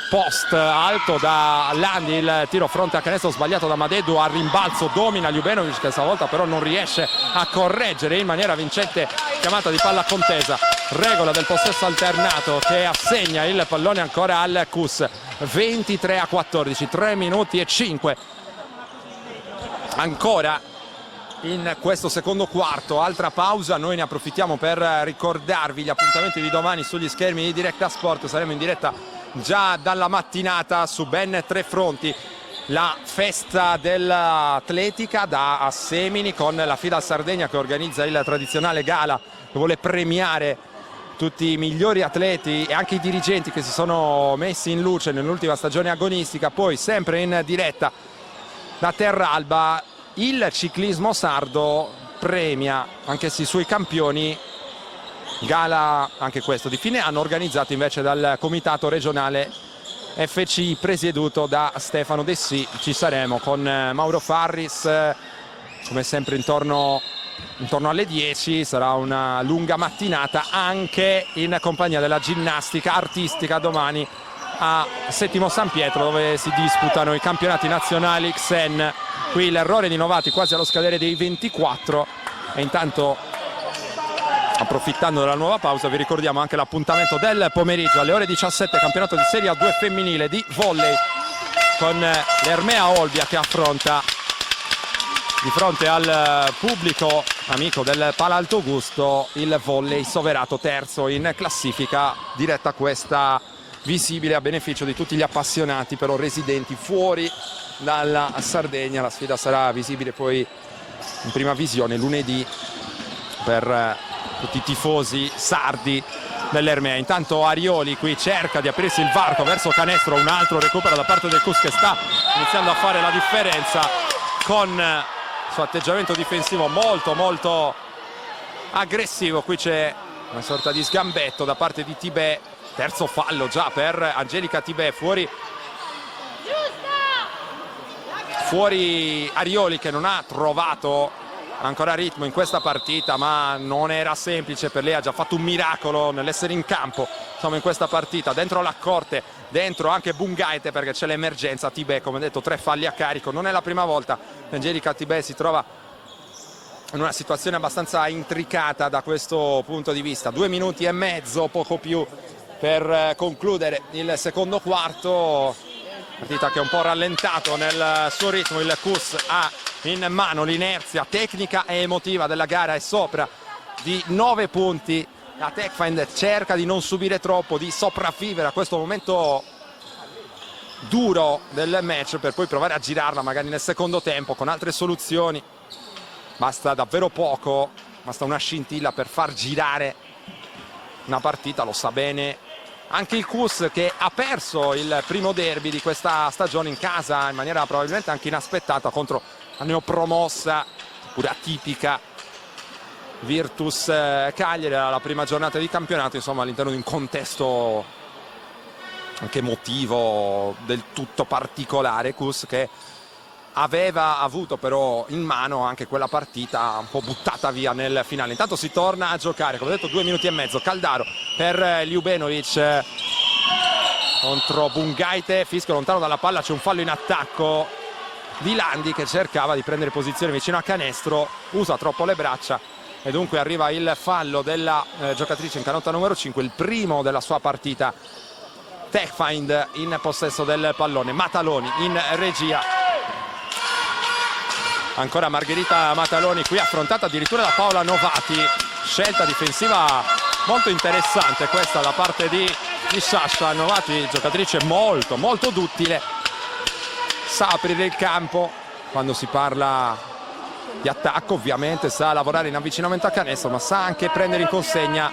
post alto da Landi, il tiro fronte a canestro sbagliato da Madedu, a rimbalzo domina Ljubenovic che stavolta però non riesce a correggere in maniera vincente, chiamata di palla contesa, regola del possesso alternato che assegna il pallone ancora al Cus. 23-14, 3 minuti e 5 ancora in questo secondo quarto. Altra pausa, noi ne approfittiamo per ricordarvi gli appuntamenti di domani sugli schermi di Directa Sport. Saremo in diretta già dalla mattinata su ben 3 fronti: la festa dell'atletica da Semini con la FIDAL Sardegna che organizza il tradizionale gala che vuole premiare tutti i migliori atleti e anche i dirigenti che si sono messi in luce nell'ultima stagione agonistica. Poi sempre in diretta da Terralba il ciclismo sardo premia anche se i suoi campioni, gala anche questo di fine anno organizzato invece dal comitato regionale FC presieduto da Stefano Dessì. Ci saremo con Mauro Farris come sempre intorno alle 10. Sarà una lunga mattinata anche in compagnia della ginnastica artistica domani a Settimo San Pietro, dove si disputano i campionati nazionali XN. Qui l'errore di Novati quasi allo scadere dei 24 e intanto, approfittando della nuova pausa, vi ricordiamo anche l'appuntamento del pomeriggio alle ore 17, campionato di Serie A2 femminile di volley con l'Ermea Olbia che affronta di fronte al pubblico amico del Palalto Gusto il volley Soverato, terzo in classifica. Diretta questa visibile a beneficio di tutti gli appassionati però residenti fuori dalla Sardegna. La sfida sarà visibile poi in prima visione lunedì per tutti i tifosi sardi dell'Ermea. Intanto Arioli qui cerca di aprirsi il varco verso canestro, un altro recupero da parte del Cus che sta iniziando a fare la differenza con il suo atteggiamento difensivo molto aggressivo. Qui c'è una sorta di sgambetto da parte di Tibè, terzo fallo già per Angelica Tibè, fuori Arioli che non ha trovato ancora ritmo in questa partita, ma non era semplice per lei, ha già fatto un miracolo nell'essere in campo insomma in questa partita. Dentro la corte, dentro anche Bungaite perché c'è l'emergenza. Tibè, come detto, 3 falli a carico, non è la prima volta che Angelica Tibè si trova in una situazione abbastanza intricata da questo punto di vista. 2 minuti e mezzo, poco più, per concludere il secondo quarto. Partita che è un po' rallentato nel suo ritmo. Il Cus ha in mano l'inerzia tecnica e emotiva della gara, è sopra di 9 punti. La Tecfine cerca di non subire troppo, di sopravvivere a questo momento duro del match per poi provare a girarla magari nel secondo tempo con altre soluzioni. Basta davvero poco, basta una scintilla per far girare una partita, lo sa bene anche il Cus che ha perso il primo derby di questa stagione in casa in maniera probabilmente anche inaspettata contro la neopromossa, pure atipica, Virtus Cagliari. Era la prima giornata di campionato, insomma all'interno di un contesto anche emotivo del tutto particolare. Cus che aveva avuto però in mano anche quella partita un po' buttata via nel finale. Intanto si torna a giocare, come detto 2 minuti e mezzo. Caldaro per Ljubenovic contro Bungaite, fischio lontano dalla palla, c'è un fallo in attacco di Landi che cercava di prendere posizione vicino a canestro, usa troppo le braccia e dunque arriva il fallo della giocatrice in canotta numero 5, il primo della sua partita. Tecfine in possesso del pallone, Mataloni in regia. Ancora Margherita Mataloni qui affrontata addirittura da Paola Novati. Scelta difensiva molto interessante questa da parte di Sasha Novati, giocatrice molto duttile, sa aprire il campo quando si parla di attacco, ovviamente sa lavorare in avvicinamento a canestro, ma sa anche prendere in consegna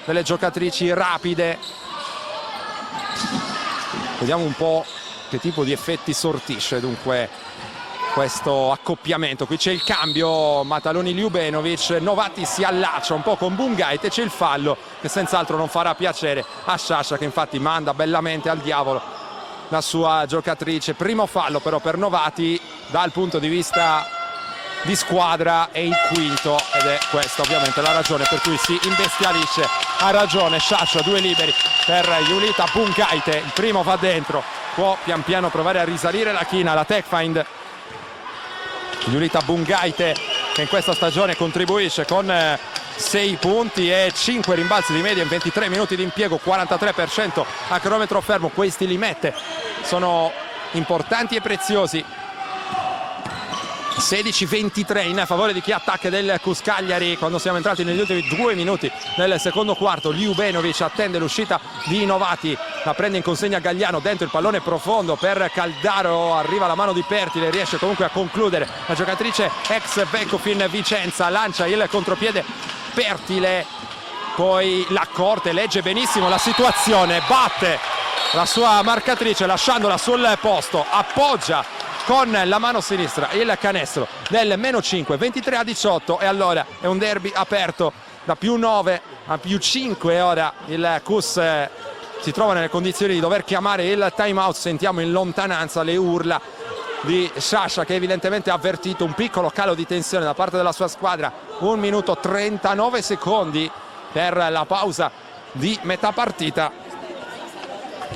delle giocatrici rapide. Vediamo un po' che tipo di effetti sortisce dunque questo accoppiamento. Qui c'è il cambio, Mataloni-Ljubenovic, Novati si allaccia un po' con Bungait e c'è il fallo che senz'altro non farà piacere a Sciascia, che infatti manda bellamente al diavolo la sua giocatrice. Primo fallo però per Novati dal punto di vista di squadra, è il quinto, ed è questa ovviamente la ragione per cui si imbestialisce. Ha ragione Sciascia, 2 liberi per Julita Bungait, il primo va dentro, può pian piano provare a risalire la china la Techfind. Julita Bungait che in questa stagione contribuisce con 6 punti e 5 rimbalzi di media in 23 minuti di impiego, 43% a cronometro fermo. Questi li mette, sono importanti e preziosi. 16-23 in favore di chi attacca del Cus Cagliari quando siamo entrati negli ultimi 2 minuti del secondo quarto. Ljubenovic attende l'uscita di Novati, la prende in consegna Gagliano, dentro il pallone profondo per Caldaro, arriva la mano di Pertile, riesce comunque a concludere la giocatrice ex Vecofin Vicenza, lancia il contropiede Pertile, poi la Corte legge benissimo la situazione, batte la sua marcatrice lasciandola sul posto, appoggia con la mano sinistra il canestro del -5, 23-18, e allora è un derby aperto da +9 a +5. Ora il Cus si trova nelle condizioni di dover chiamare il time out. Sentiamo in lontananza le urla di Sciascia, che evidentemente ha avvertito un piccolo calo di tensione da parte della sua squadra. 1 minuto 39 secondi per la di metà partita.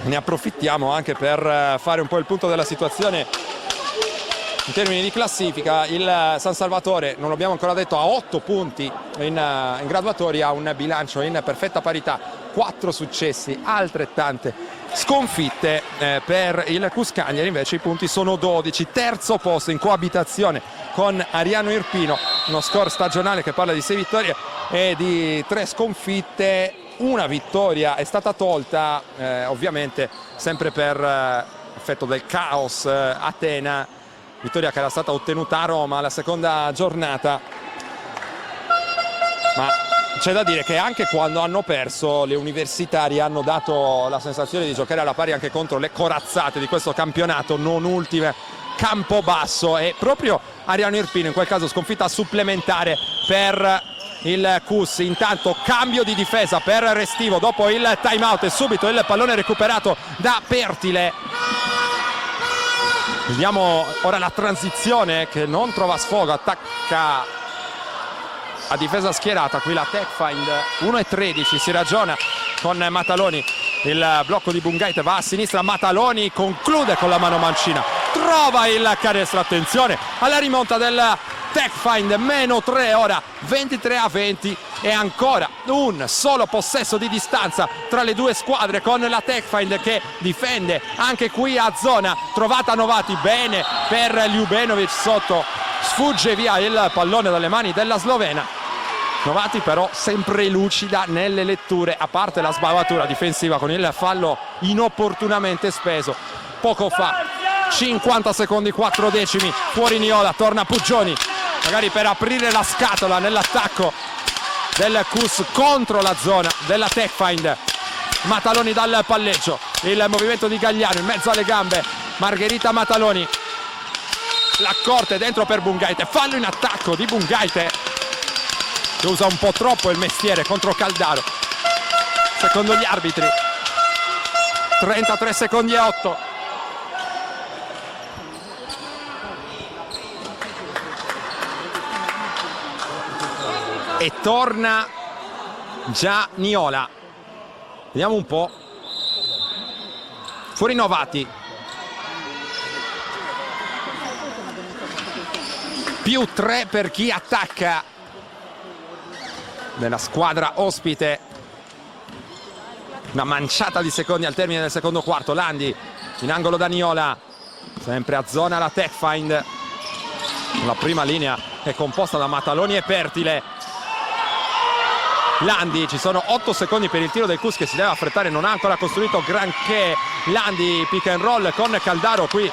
Ne approfittiamo anche per fare un po' il punto della situazione in termini di classifica. Il San Salvatore, non l'abbiamo ancora detto, ha 8 punti in graduatoria, ha un bilancio in perfetta parità, 4 successi, altrettante sconfitte. Per il Cus Cagliari invece i punti sono 12, terzo posto in coabitazione con Ariano Irpino, uno score stagionale che parla di 6 vittorie e di 3 sconfitte. Una vittoria è stata tolta, ovviamente sempre per effetto del caos Atena, vittoria che era stata ottenuta a Roma alla seconda giornata. Ma c'è da dire che anche quando hanno perso, le universitarie hanno dato la sensazione di giocare alla pari anche contro le corazzate di questo campionato, non ultime Campobasso e proprio Ariano Irpino, in quel caso sconfitta supplementare per il Cus. Intanto cambio di difesa per Restivo dopo il time out e subito il pallone recuperato da Pertile. Vediamo ora la transizione che non trova sfogo, attacca a difesa schierata qui la Techfind. 1-13, si ragiona con Mataloni, il blocco di Bungait va a sinistra, Mataloni conclude con la mano mancina, trova il canestro. Attenzione alla rimonta del Techfind, -3 ora, 23-20 e ancora un solo possesso di distanza tra le due squadre, con la Techfind che difende anche qui a zona. Trovata Novati, bene per Ljubenovic, sotto sfugge via il pallone dalle mani della slovena. Novati però sempre lucida nelle letture, a parte la sbavatura difensiva con il fallo inopportunamente speso poco fa. 50 secondi 4 decimi, fuori Niola, torna Puggioni magari per aprire la scatola nell'attacco del Cus contro la zona della Techfind. Mataloni dal palleggio, il movimento di Gagliano in mezzo alle gambe, Margherita Mataloni, la corte dentro per Bungait, fallo in attacco di Bungait che usa un po' troppo il mestiere contro Caldaro secondo gli arbitri. 33 secondi e 8. E torna già Niola, vediamo un po', fuori Novati, +3 per chi attacca della squadra ospite. Una manciata di secondi al termine del secondo quarto. Landi in angolo da Niola, sempre a zona la Techfind. La prima linea è composta da Mataloni e Pertile. Landi. Ci sono 8 secondi per il tiro del Cus che si deve affrettare, non ha ancora costruito granché. Landi, pick and roll con Caldaro, qui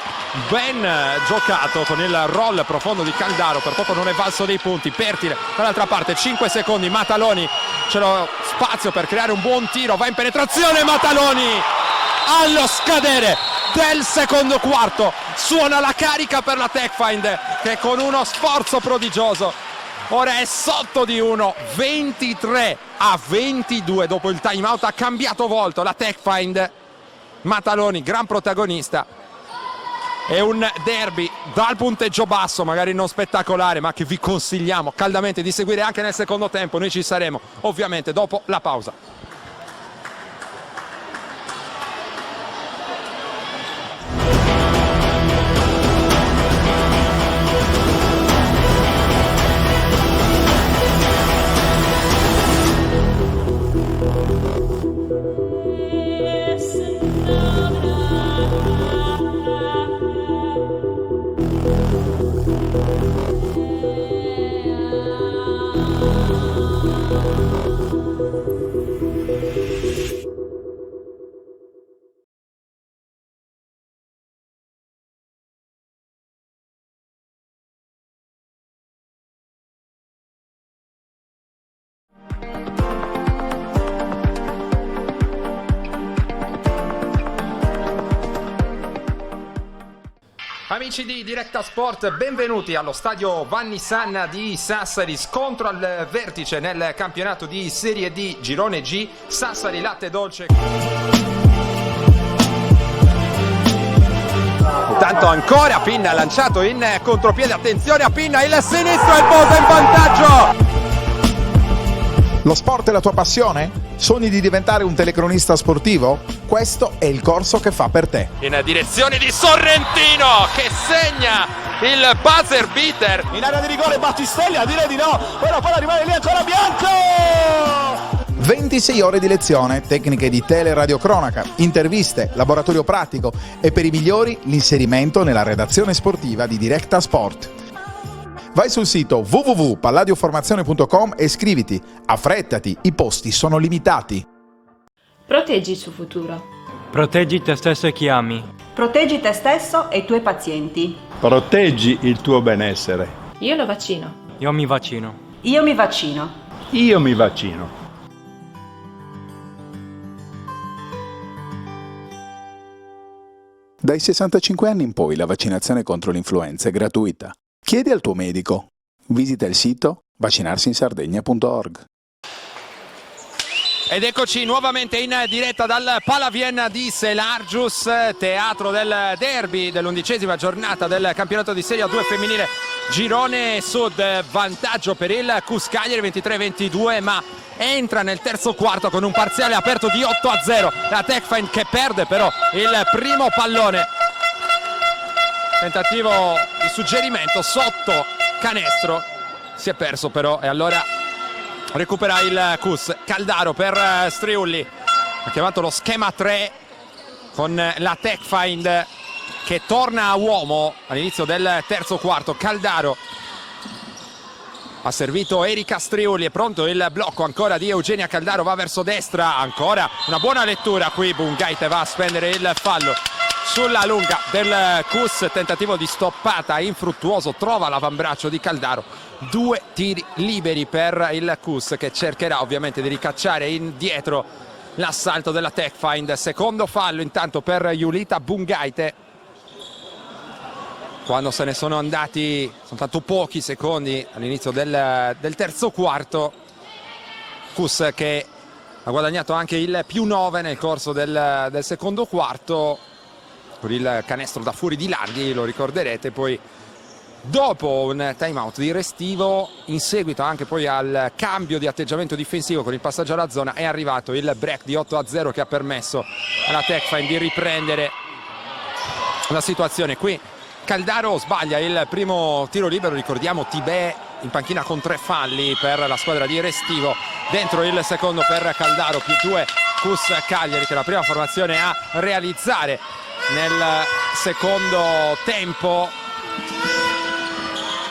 ben giocato con il roll profondo di Caldaro, per poco non è valso dei punti. Pertile dall'altra parte, 5 secondi, Mataloni c'è lo spazio per creare un buon tiro, va in penetrazione Mataloni allo scadere del secondo quarto, suona la carica per la Techfind che con uno sforzo prodigioso ora è sotto di 1, 23-22. Dopo il time out ha cambiato volto la Techfind. Mataloni, gran protagonista. È un derby dal punteggio basso, magari non spettacolare, ma che vi consigliamo caldamente di seguire anche nel secondo tempo. Noi ci saremo ovviamente dopo la pausa. Amici di Diretta Sport, benvenuti allo stadio Vanni Sanna di Sassari. Scontro al vertice nel campionato di Serie D, Girone G, Sassari Latte Dolce. Intanto ancora Pinna lanciato in contropiede, attenzione a Pinna, il sinistro e il Bosa in vantaggio. Lo sport è la tua passione? Sogni di diventare un telecronista sportivo? Questo è il corso che fa per te. In direzione di Sorrentino che segna il buzzer beater. In area di rigore Battistelli, a dire di no, ora poi rimane lì ancora Bianco! 26 ore di lezione, tecniche di teleradiocronaca, interviste, laboratorio pratico e per i migliori l'inserimento nella redazione sportiva di Diretta Sport. Vai sul sito www.palladioformazione.com e iscriviti. Affrettati, i posti sono limitati. Proteggi il suo futuro. Proteggi te stesso e chi ami. Proteggi te stesso e i tuoi pazienti. Proteggi il tuo benessere. Io lo vaccino. Io mi vaccino. Io mi vaccino. Io mi vaccino. Dai 65 anni in poi la vaccinazione contro l'influenza è gratuita. Chiedi al tuo medico. Visita il sito vaccinarsiinsardegna.org. Ed eccoci nuovamente in diretta dal Palavienna di Selargius, teatro del derby dell'11ª giornata del campionato di Serie A2 femminile Girone Sud. Vantaggio per il Cus Cagliari 23-22, ma entra nel terzo quarto con un parziale aperto di 8-0. La Techfind che perde però il primo pallone. Tentativo di suggerimento sotto canestro, si è perso però e allora recupera il Cus. Caldaro per Striulli, ha chiamato lo schema 3 con la Techfind che torna a uomo all'inizio del terzo quarto. Caldaro ha servito Erika Striulli, è pronto il blocco ancora di Eugenia Caldaro, va verso destra, ancora una buona lettura qui, Bungaite va a spendere il fallo sulla lunga del Cus, tentativo di stoppata infruttuoso, trova l'avambraccio di Caldaro. 2 tiri liberi per il Cus che cercherà ovviamente di ricacciare indietro l'assalto della Techfind. Secondo fallo intanto per Julita Bungaite. Quando se ne sono andati soltanto pochi secondi all'inizio del terzo quarto, Cus che ha guadagnato anche il +9 nel corso del secondo quarto con il canestro da fuori di Landi, lo ricorderete. Poi dopo un time out di Restivo, in seguito anche poi al cambio di atteggiamento difensivo con il passaggio alla zona, è arrivato il break di 8-0 che ha permesso alla Techfind di riprendere la situazione. Qui Caldaro sbaglia il primo tiro libero, ricordiamo Tibè in panchina con 3 falli per la squadra di Restivo. Dentro il secondo per Caldaro, +2 Cus Cagliari, che è la prima formazione a realizzare nel secondo tempo.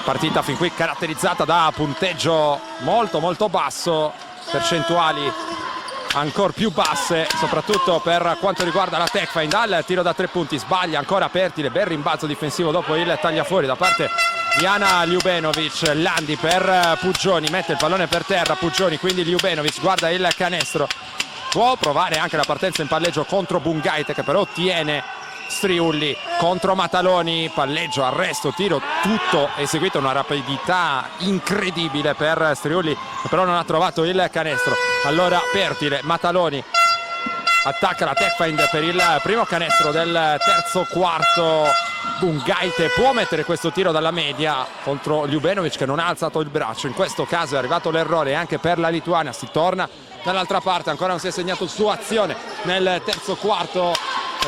Partita fin qui caratterizzata da punteggio molto basso, percentuali ancora più basse, soprattutto per quanto riguarda la Techfind. Al tiro da 3 punti sbaglia ancora Pertile, bel rimbalzo difensivo dopo il tagliafuori da parte di Ana Ljubenovic. Landi per Puggioni, mette il pallone per terra, Puggioni, quindi Ljubenovic guarda il canestro, può provare anche la partenza in palleggio contro Bungait, che però ottiene Striulli contro Mataloni, palleggio, arresto, tiro, tutto eseguito, una rapidità incredibile per Striulli, però non ha trovato il canestro. Allora Pertile, Mataloni attacca la Techfind per il primo canestro del terzo quarto. Bungait può mettere questo tiro dalla media contro Ljubenovic, che non ha alzato il braccio. In questo caso è arrivato l'errore anche per la Lituania, si torna dall'altra parte, ancora non si è segnato su azione nel terzo quarto,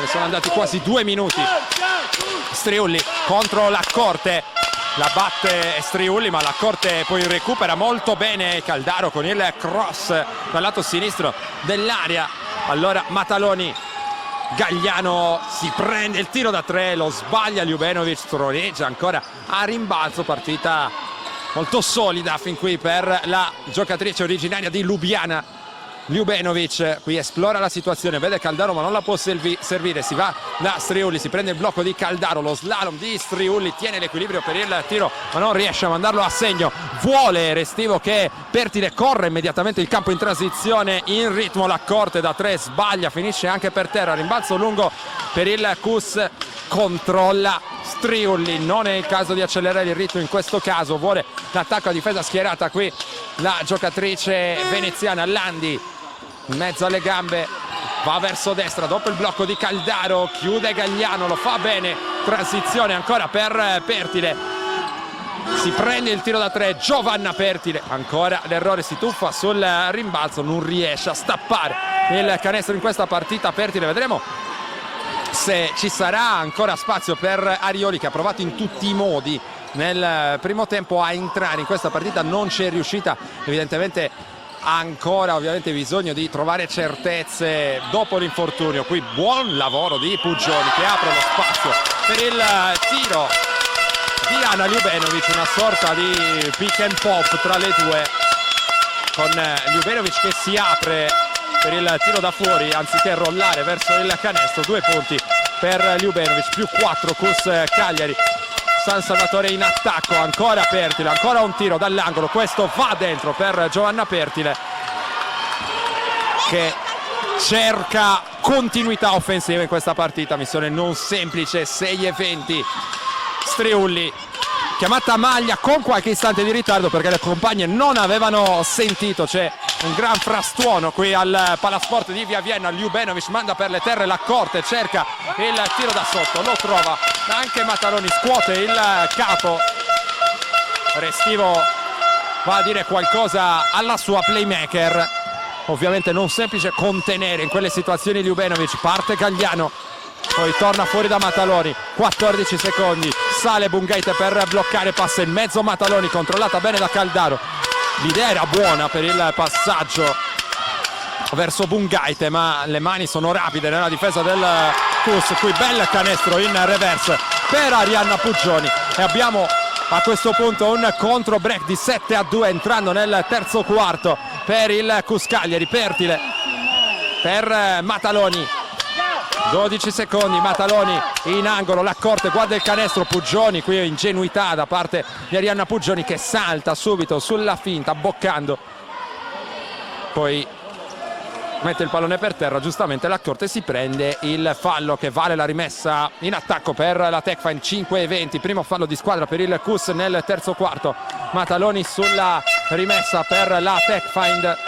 sono andati quasi 2 minuti. Striulli contro Laccorte, la batte Striulli, ma Laccorte poi recupera molto bene Caldaro con il cross dal lato sinistro dell'area. Allora Mataloni, Gagliano si prende il tiro da 3, lo sbaglia Ljubenovic, troneggia ancora a rimbalzo. Partita molto solida fin qui per la giocatrice originaria di Lubiana. Ljubenovic qui esplora la situazione, vede Caldaro ma non la può servire, si va da Striulli, si prende il blocco di Caldaro, lo slalom di Striulli, tiene l'equilibrio per il tiro ma non riesce a mandarlo a segno. Vuole Restivo che Pertile corre immediatamente il campo in transizione, in ritmo Laccorte da 3, sbaglia, finisce anche per terra. Rimbalzo lungo per il Cus, controlla Striulli, non è il caso di accelerare il ritmo in questo caso, vuole l'attacco a difesa schierata qui la giocatrice veneziana. Landi in mezzo alle gambe, va verso destra dopo il blocco di Caldaro, chiude Gagliano, lo fa bene, transizione ancora per Pertile, si prende il tiro da 3 Giovanna Pertile, ancora l'errore, si tuffa sul rimbalzo, non riesce a stappare il canestro in questa partita Pertile. Vedremo se ci sarà ancora spazio per Arioli, che ha provato in tutti i modi nel primo tempo a entrare in questa partita, non ci è riuscita, evidentemente ha ancora ovviamente bisogno di trovare certezze dopo l'infortunio. Qui buon lavoro di Puggioni che apre lo spazio per il tiro di Ana Ljubenovic, una sorta di pick and pop tra le due, con Ljubenovic che si apre per il tiro da fuori anziché rollare verso il canestro. 2 punti per Ljubenovic, più 4 Cus Cagliari. San Salvatore in attacco, ancora Pertile, ancora un tiro dall'angolo, questo va dentro per Giovanna Pertile, che cerca continuità offensiva in questa partita, missione non semplice, 6:20. Striulli chiamata a maglia con qualche istante di ritardo perché le compagne non avevano sentito, c'è un gran frastuono qui al Palasport di Via Vienna. Ljubenovic manda per le terre Laccorte, cerca il tiro da sotto, lo trova, anche Mataloni scuote il capo. Restivo va a dire qualcosa alla sua playmaker, ovviamente non semplice contenere in quelle situazioni Ljubenovic. Parte Gagliano, poi torna fuori da Mataloni, 14 secondi, sale Bungait per bloccare, passa in mezzo Mataloni, controllata bene da Caldaro. L'idea era buona per il passaggio verso Bungait, ma le mani sono rapide nella difesa del Cus. Qui bel canestro in reverse per Arianna Puggioni e abbiamo a questo punto un contro break di 7-2 entrando nel terzo quarto per il Cus Cagliari. Pertile per Mataloni, 12 secondi, Mataloni in angolo, Laccorte guarda il canestro, Puggioni, qui ingenuità da parte di Arianna Puggioni che salta subito sulla finta boccando, poi mette il pallone per terra, giustamente Laccorte si prende il fallo che vale la rimessa in attacco per la Techfind. 5:20, primo fallo di squadra per il Cus nel terzo quarto. Mataloni sulla rimessa per la Techfind,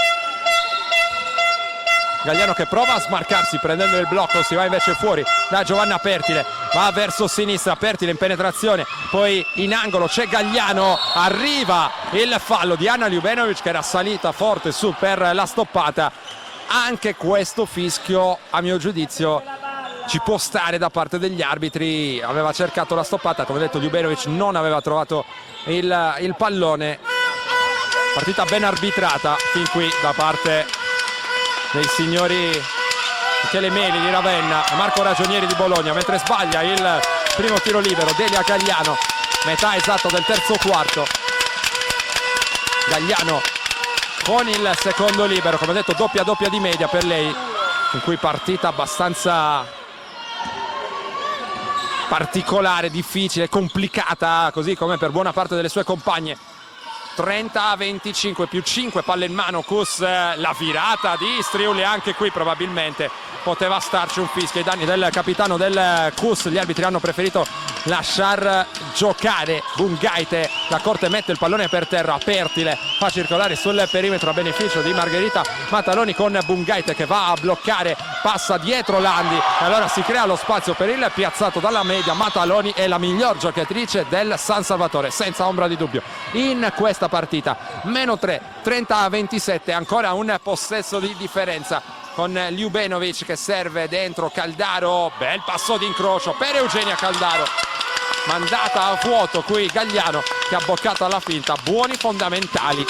Gagliano che prova a smarcarsi prendendo il blocco, si va invece fuori da Giovanna Pertile, va verso sinistra, Pertile in penetrazione, poi in angolo c'è Gagliano, arriva il fallo di Ana Ljubenovic che era salita forte su per la stoppata. Anche questo fischio a mio giudizio ci può stare da parte degli arbitri, aveva cercato la stoppata, come detto Ljubenovic non aveva trovato il pallone. Partita ben arbitrata fin qui da parte dei signori Michele Meli di Ravenna e Marco Ragionieri di Bologna, mentre sbaglia il primo tiro libero Delia Gagliano, metà esatta del terzo quarto. Gagliano con il secondo libero, come detto doppia di media per lei, in cui partita abbastanza particolare, difficile, complicata, così come per buona parte delle sue compagne. 30-25 più 5 palle in mano Kuss, la virata di Striulli, anche qui probabilmente poteva starci un fischio ai danni del capitano del Kuss. Gli arbitri hanno preferito lasciar giocare Bungaite, la corte mette il pallone per terra, Pertile fa circolare sul perimetro a beneficio di Margherita Mataloni con Bungaite che va a bloccare, passa dietro Landi e allora si crea lo spazio per il piazzato dalla media. Mataloni è la miglior giocatrice del San Salvatore, senza ombra di dubbio in questa partita. -3, 30-27, ancora un possesso di differenza con Ljubenovic che serve dentro Caldaro, bel passo d'incrocio per Eugenia Caldaro, mandata a vuoto qui Gagliano che ha boccato alla finta. Buoni fondamentali,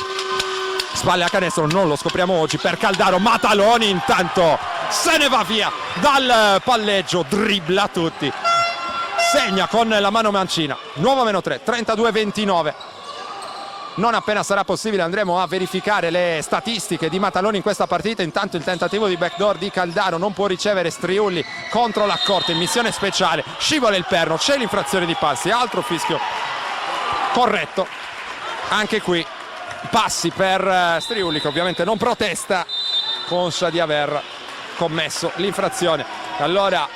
spalle a canestro, non lo scopriamo oggi per Caldaro. Mataloni intanto se ne va via dal palleggio, dribbla tutti, segna con la mano mancina. Nuovo -3, 32-29. Non appena sarà possibile andremo a verificare le statistiche di Mataloni in questa partita. Intanto il tentativo di backdoor di Caldaro, non può ricevere Striulli contro la corte in missione speciale, scivola il perno, c'è l'infrazione di passi, altro fischio corretto anche qui, passi per Striulli che ovviamente non protesta, conscia di aver commesso l'infrazione. Allora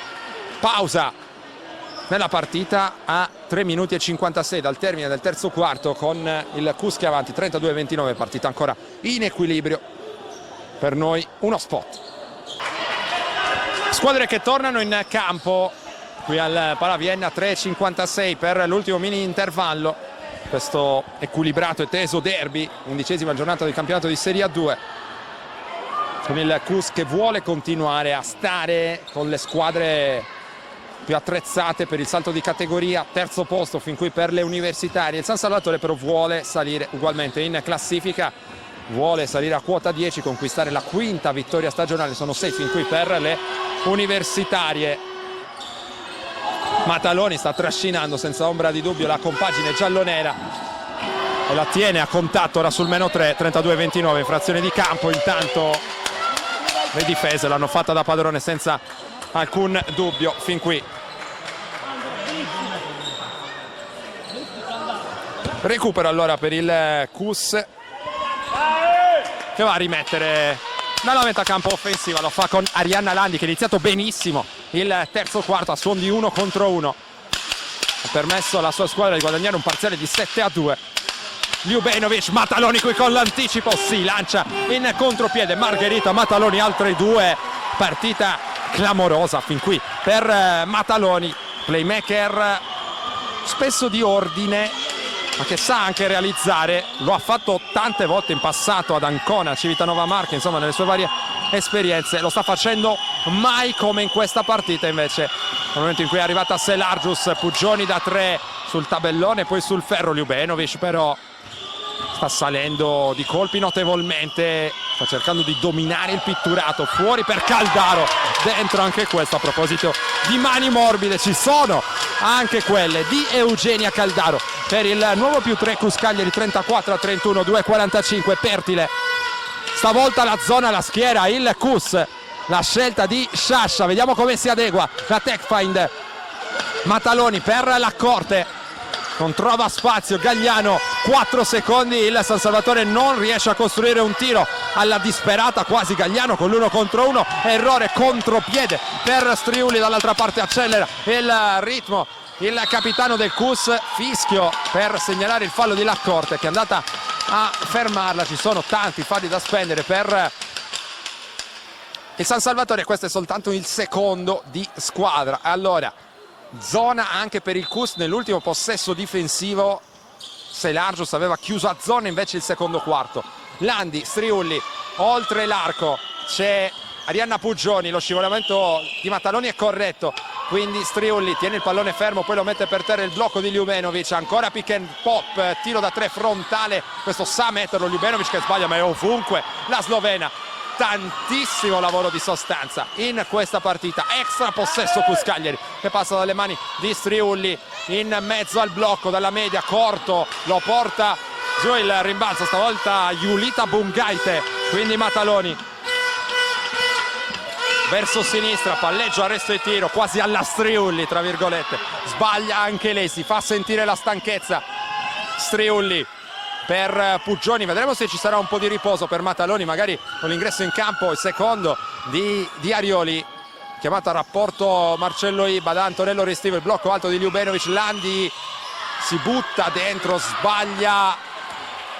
pausa nella partita a 3 minuti e 56 dal termine del terzo quarto, con il Kuss che avanti 32-29, partita ancora in equilibrio. Per noi uno spot. Squadre che tornano in campo qui al Palavienna, 3:56 per l'ultimo mini intervallo. Questo equilibrato e teso derby, 11ª giornata del campionato di Serie A2, con il Kuss che vuole continuare a stare con le squadre più attrezzate per il salto di categoria, terzo posto fin qui per le universitarie. Il San Salvatore però vuole salire ugualmente in classifica, vuole salire a quota 10, conquistare la quinta vittoria stagionale, sono 6 fin qui per le universitarie. Mataloni sta trascinando senza ombra di dubbio la compagine giallonera e la tiene a contatto ora sul -3, 32-29, infrazione di campo. Intanto le difese l'hanno fatta da padrone senza alcun dubbio fin qui. Recupero allora per il Kuss che va a rimettere dalla metà campo offensiva, lo fa con Arianna Landi che ha iniziato benissimo il terzo quarto a suon di 1 contro 1, ha permesso alla sua squadra di guadagnare un parziale di 7-2. Ljubenovic, Mataloni qui con l'anticipo, si lancia in contropiede Margherita Mataloni, altre 2, partita clamorosa fin qui per Mataloni, playmaker spesso di ordine ma che sa anche realizzare, lo ha fatto tante volte in passato ad Ancona, Civitanova Marche, insomma nelle sue varie esperienze, lo sta facendo mai come in questa partita. Invece nel momento in cui è arrivata Selargius, Puggioni da 3 sul tabellone, poi sul ferro Ljubenovic però sta salendo di colpi notevolmente, sta cercando di dominare il pitturato, fuori per Caldaro, dentro anche questo. A proposito di mani morbide, ci sono anche quelle di Eugenia Caldaro per il nuovo +3 Kuss Cagliari, 34-31, 2:45. Pertile, stavolta la zona, la schiera, il Kuss, la scelta di Sciascia, vediamo come si adegua la tech find. Mataloni per la corte, non trova spazio Gagliano, 4 secondi, il San Salvatore non riesce a costruire un tiro, alla disperata quasi Gagliano con l'1 contro 1, errore contropiede per Striulli, dall'altra parte accelera il ritmo il capitano del Kuss, fischio per segnalare il fallo di Lacorte che è andata a fermarla. Ci sono tanti falli da spendere per il San Salvatore, questo è soltanto il secondo di squadra. Allora zona anche per il Kuss nell'ultimo possesso difensivo, Selargius aveva chiuso a zona invece il secondo quarto. Landi, Striulli, oltre l'arco c'è Arianna Puggioni, lo scivolamento di Mataloni è corretto, quindi Striulli tiene il pallone fermo, poi lo mette per terra, il blocco di Ljubenovic, ancora pick and pop, tiro da 3 frontale, questo sa metterlo Ljubenovic che sbaglia ma è ovunque la slovena. Tantissimo lavoro di sostanza in questa partita, extra possesso Kuss Cagliari che passa dalle mani di Striulli in mezzo al blocco dalla media, corto, lo porta giù il rimbalzo, stavolta Julita Bungaite, quindi Mataloni verso sinistra, palleggio, arresto e tiro, quasi alla Striulli tra virgolette, sbaglia anche lei, si fa sentire la stanchezza Striulli per Puggioni, vedremo se ci sarà un po' di riposo per Mataloni, magari con l'ingresso in campo, il secondo di Arioli, chiamato a rapporto Marcello Iba da Antonello Restivo, il blocco alto di Ljubenovic, Landi si butta dentro, sbaglia,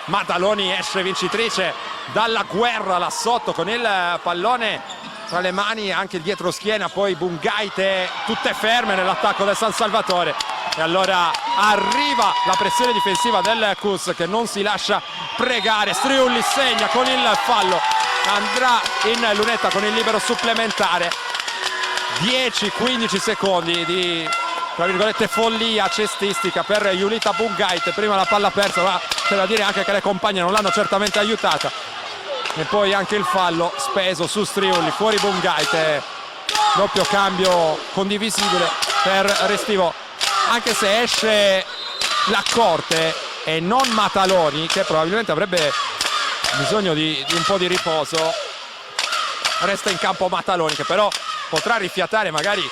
Mataloni esce vincitrice dalla guerra là sotto con il pallone tra le mani, anche dietro schiena, poi Bungaite tutte ferme nell'attacco del San Salvatore e allora arriva la pressione difensiva del Cus che non si lascia pregare, Striulli segna con il fallo, andrà in lunetta con il libero supplementare, 10-15 secondi di tra virgolette follia cestistica per Julita Bungaite, prima la palla persa, ma c'è da dire anche che le compagne non l'hanno certamente aiutata e poi anche il fallo speso su Striulli, fuori Bungaite, doppio cambio condivisibile per Restivo, anche se esce Laccorte e non Mataloni che probabilmente avrebbe bisogno di un po' di riposo, resta in campo Mataloni che però potrà rifiatare magari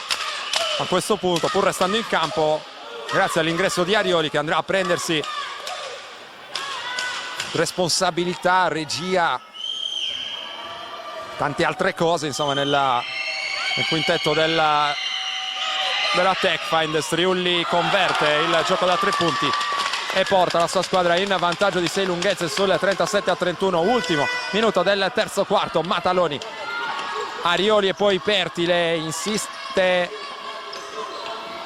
a questo punto pur restando in campo grazie all'ingresso di Arioli che andrà a prendersi responsabilità, regia, tante altre cose insomma nel quintetto della Techfind. Striulli converte il gioco da 3 punti e porta la sua squadra in vantaggio di 6 lunghezze sul 37-31, ultimo minuto del terzo quarto. Mataloni, Arioli e poi Pertile, insiste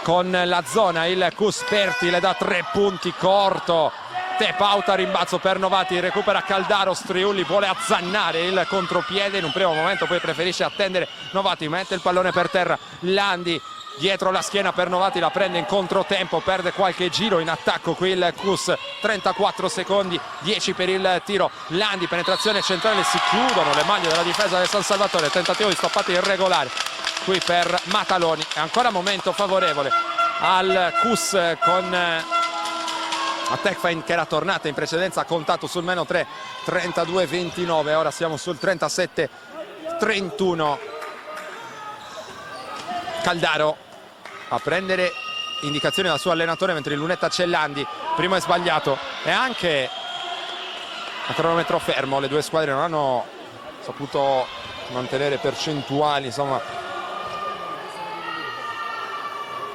con la zona il Cus, Pertile da 3 punti corto, tap out a rimbalzo per Novati, recupera Caldaro, Striulli vuole azzannare il contropiede in un primo momento, poi preferisce attendere Novati, mette il pallone per terra, Landi dietro la schiena per Novati, la prende in controtempo, perde qualche giro in attacco qui il Cus, 34 secondi, 10 per il tiro, Landi, penetrazione centrale, si chiudono le maglie della difesa del San Salvatore, tentativo di stoppata irregolare qui per Mataloni, è ancora momento favorevole al Cus con a Techfind che era tornata in precedenza, ha contato sul meno 3, 32-29, ora siamo sul 37-31. Caldaro a prendere indicazioni dal suo allenatore mentre in lunetta c'è Landi, primo è sbagliato e anche a cronometro fermo, le due squadre non hanno saputo mantenere percentuali insomma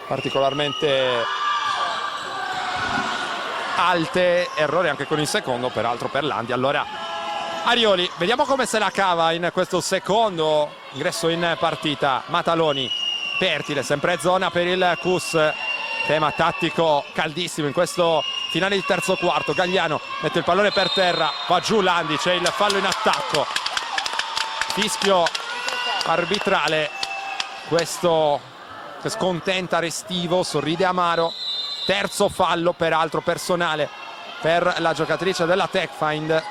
particolarmente alte, errore anche con il secondo peraltro per Landi. Allora Arioli, vediamo come se la cava in questo secondo ingresso in partita. Mataloni, Pertile, sempre zona per il Cus, tema tattico caldissimo in questo finale di terzo quarto. Gagliano mette il pallone per terra, va giù Landi, c'è il fallo in attacco, fischio arbitrale, questo che scontenta Restivo, sorride Amaro, terzo fallo peraltro personale per la giocatrice della Techfind.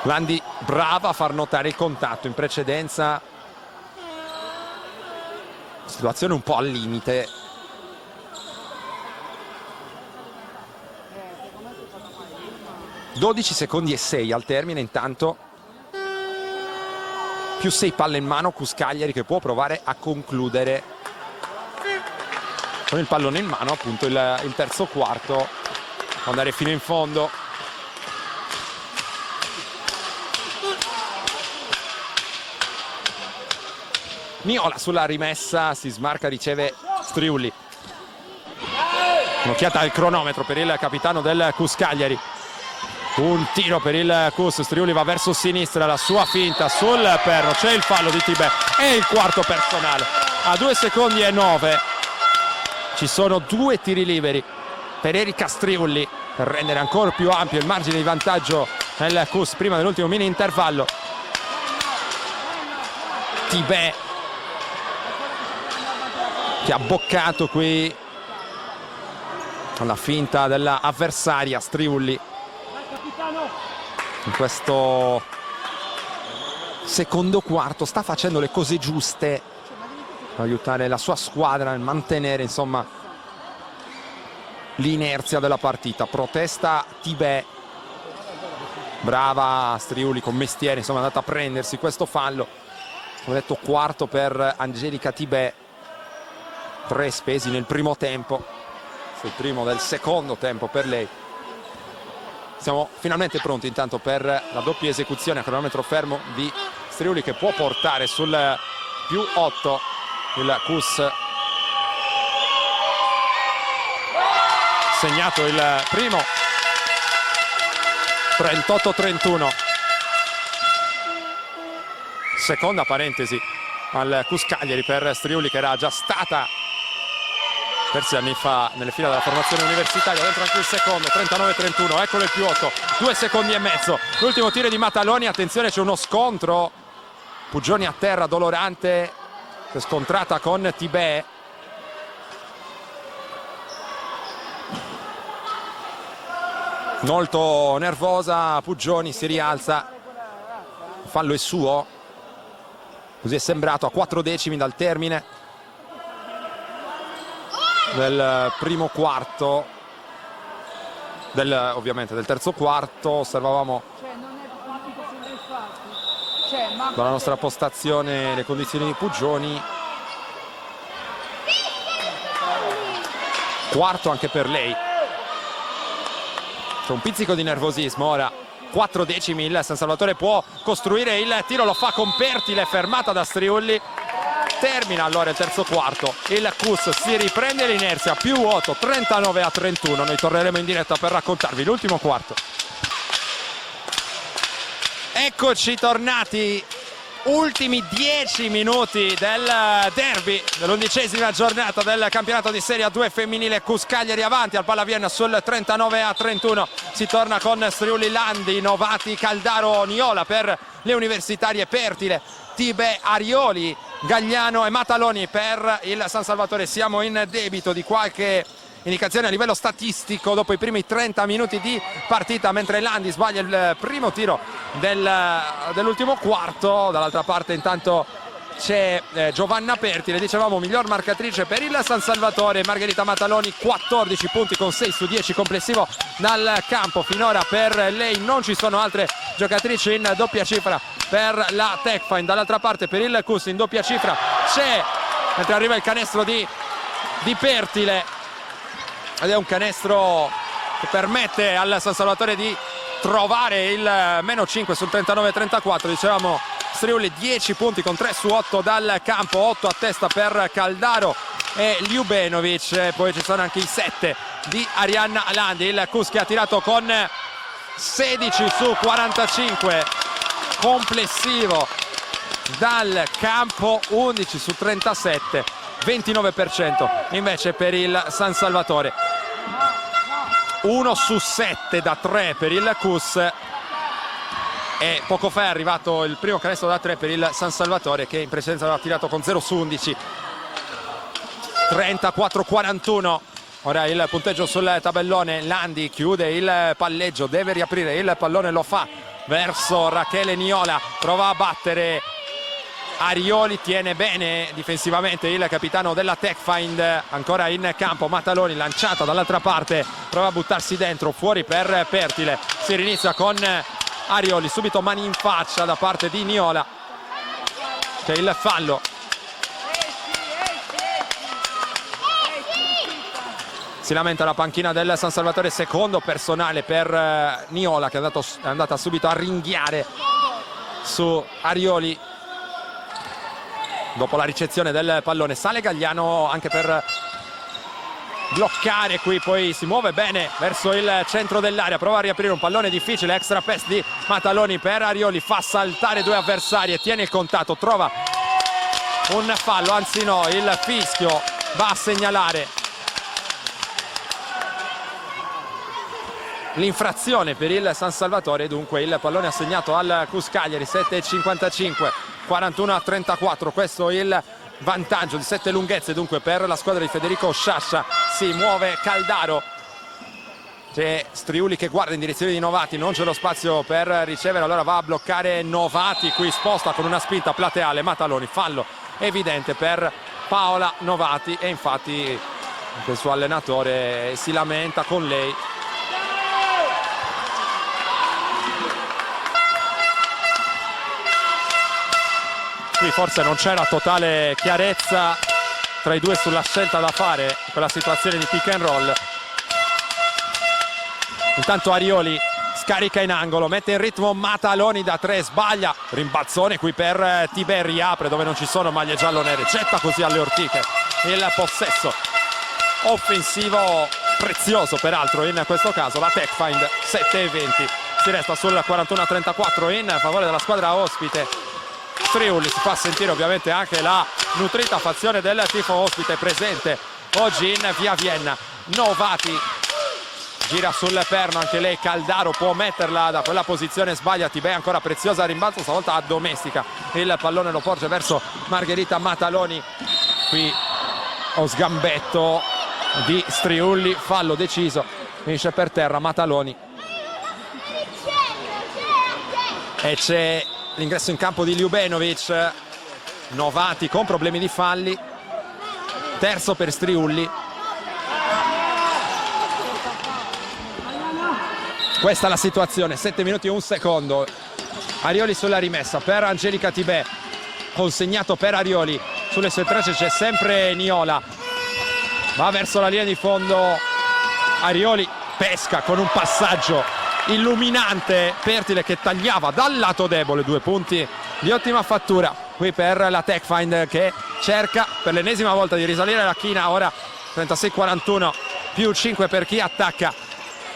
Landi brava a far notare il contatto, in precedenza situazione un po' al limite. (12 secondi e 6 al termine, intanto più 6 palle in mano Cus Cagliari che può provare a concludere con il pallone in mano appunto il terzo quarto, può andare fino in fondo. Miola sulla rimessa, si smarca, riceve Striulli. Un'occhiata al cronometro per il capitano del Cus Cagliari. Un tiro per il Cus, Striulli va verso sinistra, la sua finta sul perno, c'è il fallo di Tibè e il quarto personale. A 2 secondi e 9 ci sono 2 tiri liberi per Erika Striulli per rendere ancora più ampio il margine di vantaggio nel Cus prima dell'ultimo mini intervallo. Tibè che ha boccato qui alla finta dell'avversaria. Striulli in questo secondo quarto sta facendo le cose giuste per aiutare la sua squadra nel mantenere insomma l'inerzia della partita. Protesta Tibè, brava Striuli con mestiere, insomma è andata a prendersi questo fallo. Come detto, quarto per Angelica Tibè, 3 spesi nel primo tempo, sul primo del secondo tempo per lei. Siamo finalmente pronti intanto per la doppia esecuzione a cronometro fermo di Striuli, che può portare sul +8 il Cus. Segnato il primo, 38-31. Seconda parentesi al Cus Cagliari per Striuli, che era già stata diversi anni fa nelle fila della formazione universitaria. Dentro anche il secondo, 39-31, eccolo il +8, 2 secondi e mezzo. L'ultimo tiro di Mataloni, attenzione, c'è uno scontro. Puggioni a terra, Dolorante si è scontrata con Tibè. Molto nervosa Puggioni, si rialza, il fallo è suo, così è sembrato a 4 decimi dal termine del primo quarto, ovviamente del terzo quarto. Osservavamo dalla nostra postazione le condizioni di Puggioni. Quarto anche per lei. C'è un pizzico di nervosismo ora. 4 decimi, il San Salvatore può costruire il tiro, lo fa con Pertile, fermata da Striuli. Termina allora il terzo quarto, il Cus si riprende l'inerzia, +8, 39-31. Noi torneremo in diretta per raccontarvi l'ultimo quarto. Eccoci tornati, ultimi 10 minuti del derby dell'11ª giornata del campionato di Serie A2 femminile. Cus Cagliari avanti al Pallaviena sul 39-31. Si torna con Striuli, Landi, Novati, Caldaro, Niola per le universitarie, Pertile, Tibè, Arioli, Gagliano e Mataloni per il San Salvatore. Siamo in debito di qualche indicazione a livello statistico dopo i primi 30 minuti di partita, mentre Landi sbaglia il primo tiro dell'ultimo quarto. Dall'altra parte intanto c'è Giovanna Pertile, dicevamo miglior marcatrice per il San Salvatore. Margherita Mataloni, 14 punti con 6 su 10 complessivo dal campo. Finora per lei non ci sono altre giocatrici in doppia cifra per la Techfind. Dall'altra parte per il Cus in doppia cifra c'è, mentre arriva il canestro di Pertile, ed è un canestro che permette al San Salvatore di trovare il -5 sul 39-34. Dicevamo Striuli 10 punti con 3 su 8 dal campo, 8 a testa per Caldaro e Ljubenovic. Poi ci sono anche i 7 di Arianna Landi. Il Cus che ha tirato con 16 su 45 complessivo dal campo, 11 su 37, 29% invece per il San Salvatore. 1 su 7 da 3 per il Cus, e poco fa è arrivato il primo canestro da 3 per il San Salvatore, che in precedenza aveva tirato con 0 su 11. 34-41 ora il punteggio sul tabellone. Landi chiude il palleggio, deve riaprire il pallone, lo fa verso Rachele Niola, prova a battere Arioli, tiene bene difensivamente il capitano della Techfind. Ancora in campo Mataloni, lanciata dall'altra parte, prova a buttarsi dentro, fuori per Pertile. Si rinizia con Arioli, subito mani in faccia da parte di Niola. C'è il fallo. Si lamenta la panchina del San Salvatore, secondo personale per Niola, che è andata subito a ringhiare su Arioli dopo la ricezione del pallone. Sale Gagliano anche per bloccare qui, poi si muove bene verso il centro dell'area, prova a riaprire un pallone difficile, extra pass di Mataloni per Arioli, fa saltare 2 avversari e tiene il contatto, trova un fallo, anzi no, il fischio va a segnalare l'infrazione per il San Salvatore. Dunque il pallone assegnato al Cus Cagliari, 7,55, 41-34, questo il vantaggio di 7 lunghezze dunque per la squadra di Federico Sciascia. Si muove Caldaro, c'è Striuli che guarda in direzione di Novati, non c'è lo spazio per ricevere, allora va a bloccare Novati, qui sposta con una spinta plateale Mataloni, fallo evidente per Paola Novati, e infatti del suo allenatore e si lamenta con lei. Qui forse non c'era totale chiarezza tra i due sulla scelta da fare, quella situazione di pick and roll. Intanto Arioli scarica in angolo, mette in ritmo Mataloni da 3, sbaglia, rimbalzone qui per Tibè, riapre dove non ci sono maglie giallo-nere, getta così alle ortiche il possesso offensivo prezioso peraltro in questo caso. La Tech Find 7-20, si resta sul 41-34 in favore della squadra ospite. Striulli, si fa sentire ovviamente anche la nutrita fazione del tifo ospite presente oggi in via Vienna. Novati gira sul perno, anche lei Caldaro può metterla da quella posizione, sbaglia Tibè, ancora preziosa, rimbalzo stavolta a Domestica, il pallone lo porge verso Margherita Mataloni, qui o sgambetto di Striulli, fallo deciso, finisce per terra Mataloni e c'è l'ingresso in campo di Ljubenovic. Novati con problemi di falli, terzo per Striulli. Questa è la situazione, 7 minuti e 1 secondo. Arioli sulla rimessa per Angelica Tibè, consegnato per Arioli, sulle sue tracce c'è sempre Niola, va verso la linea di fondo, Arioli pesca con un passaggio illuminante, Pertile che tagliava dal lato debole, 2 punti di ottima fattura qui per la Tech Find che cerca per l'ennesima volta di risalire la china. Ora 36-41 più 5 per chi attacca.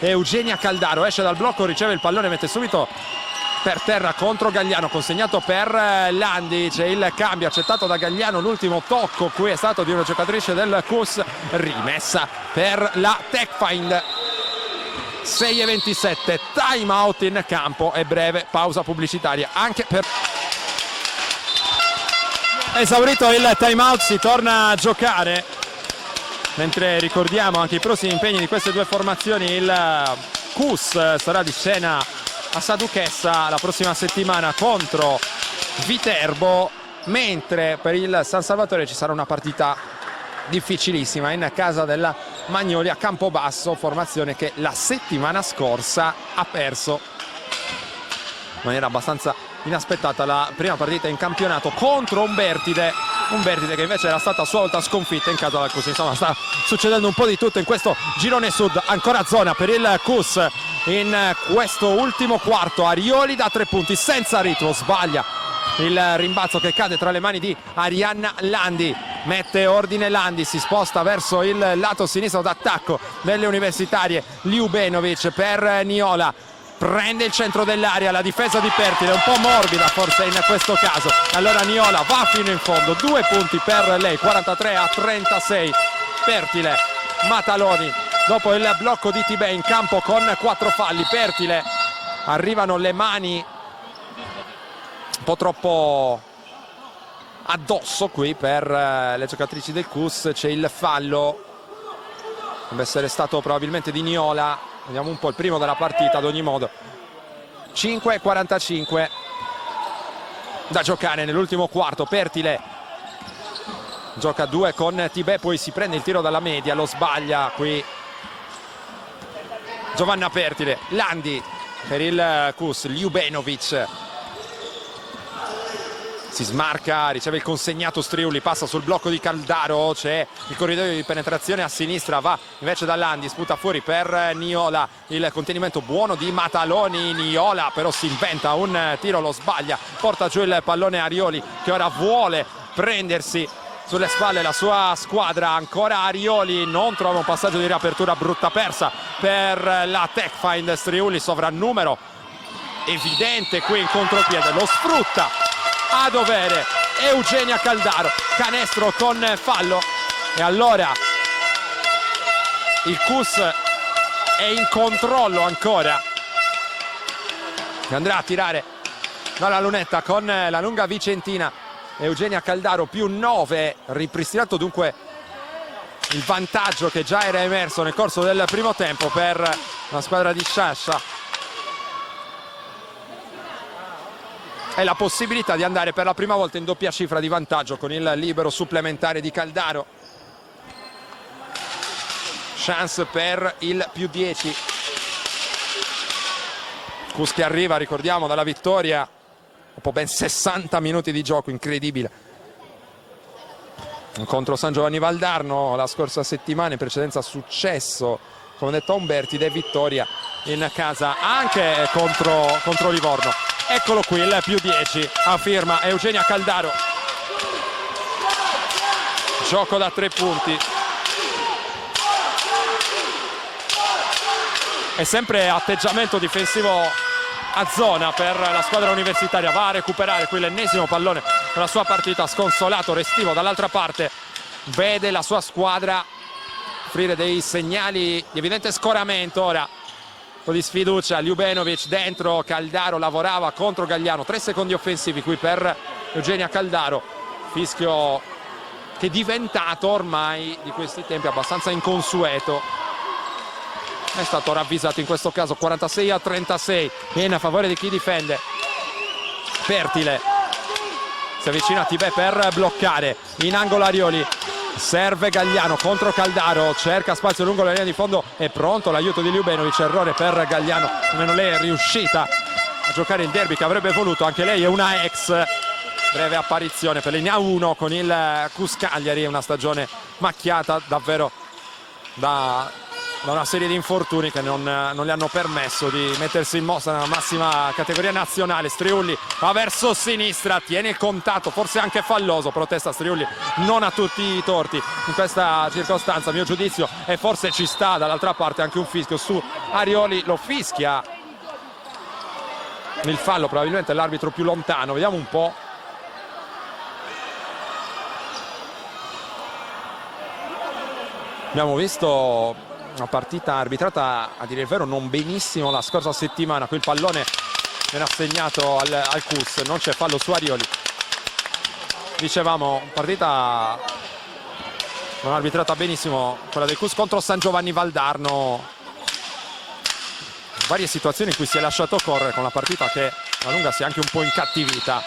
Eugenia Caldaro esce dal blocco, riceve il pallone, mette subito per terra contro Gagliano, consegnato per Landi, c'è il cambio accettato da Gagliano, l'ultimo tocco qui è stato di una giocatrice del CUS, rimessa per la Tech Find. 6:27, time out in campo e breve pausa pubblicitaria anche per... Esaurito il time out si torna a giocare, mentre ricordiamo anche i prossimi impegni di queste due formazioni. Il CUS sarà di scena a Saduchessa la prossima settimana contro Viterbo, mentre per il San Salvatore ci sarà una partita difficilissima in casa della Magnoli a Campobasso, formazione che la settimana scorsa ha perso in maniera abbastanza inaspettata la prima partita in campionato contro Umbertide che invece era stata a sua volta sconfitta in casa del CUS. Insomma, sta succedendo un po' di tutto in questo girone sud. Ancora zona per il CUS in questo ultimo quarto. Arioli da 3 punti senza ritmo, sbaglia il rimbalzo che cade tra le mani di Arianna Landi, mette ordine Landi, si sposta verso il lato sinistro d'attacco delle universitarie. Ljubenovic per Niola, prende il centro dell'area, la difesa di Pertile un po' morbida forse in questo caso, allora Niola va fino in fondo, 2 punti per lei, 43-36. Pertile, Mataloni dopo il blocco di Tibè in campo con 4 falli. Pertile, arrivano le mani un po' troppo addosso qui per le giocatrici del CUS, c'è il fallo, deve essere stato probabilmente di Niola. Vediamo un po' il primo della partita ad ogni modo. 5:45 da giocare nell'ultimo quarto. Pertile gioca 2 con Tibè, poi si prende il tiro dalla media, lo sbaglia qui Giovanna Pertile. Landi per il CUS, Ljubenovic si smarca, riceve il consegnato Striulli, passa sul blocco di Caldaro, c'è il corridoio di penetrazione a sinistra, va invece da Landi, sputa fuori per Niola, il contenimento buono di Mataloni. Niola però si inventa un tiro, lo sbaglia, porta giù il pallone Arioli che ora vuole prendersi sulle spalle la sua squadra. Ancora Arioli, non trova un passaggio di riapertura, brutta persa per la Tech Find. Striulli, sovrannumero evidente qui in contropiede, lo sfrutta a dovere Eugenia Caldaro, canestro con fallo e allora il CUS è in controllo ancora, andrà a tirare dalla lunetta con la lunga vicentina Eugenia Caldaro, più 9, ripristinato dunque il vantaggio che già era emerso nel corso del primo tempo per la squadra di Sciascia e la possibilità di andare per la prima volta in doppia cifra di vantaggio con il libero supplementare di Caldaro. chance per il +10. Cus che arriva, ricordiamo, dalla vittoria dopo ben 60 minuti di gioco, incredibile, contro San Giovanni Valdarno la scorsa settimana. In precedenza successo, come detto, a Umbertide, e vittoria in casa anche contro Livorno. Eccolo qui il +10 a firma Eugenia Caldaro. Gioco da 3 punti. E sempre atteggiamento difensivo a zona per la squadra universitaria. Va a recuperare qui l'ennesimo pallone della sua partita, sconsolato Restivo dall'altra parte. Vede la sua squadra offrire dei segnali di evidente scoramento. Ora un po' di sfiducia, Ljubenovic dentro, Caldaro lavorava contro Gagliano. 3 secondi offensivi qui per Eugenia Caldaro. Fischio che è diventato ormai di questi tempi abbastanza inconsueto. È stato ravvisato in questo caso. 46-36 in favore di chi difende. Pertile si avvicina a Tibè per bloccare in angolo Arioli. Serve Gagliano contro Caldaro, cerca spazio lungo la linea di fondo, è pronto l'aiuto di Ljubenovic. Errore per Gagliano, almeno lei è riuscita a giocare il derby che avrebbe voluto. Anche lei è una ex. Breve apparizione per linea 1 con il Cus Cagliari. Una stagione macchiata davvero da una serie di infortuni che non le hanno permesso di mettersi in mostra nella massima categoria nazionale. Striulli va verso sinistra, tiene il contatto, forse anche falloso, protesta Striulli, non ha tutti i torti in questa circostanza, a mio giudizio, e forse ci sta dall'altra parte anche un fischio su Arioli. Lo fischia il fallo, probabilmente l'arbitro più lontano. Vediamo un po'. Abbiamo visto una partita arbitrata, a dire il vero, non benissimo la scorsa settimana. Qui il pallone viene assegnato al Cus, non c'è fallo su Arioli. Dicevamo, partita non arbitrata benissimo quella del Cus contro San Giovanni Valdarno. Varie situazioni in cui si è lasciato correre, con la partita che alla lunga si è anche un po' incattivita.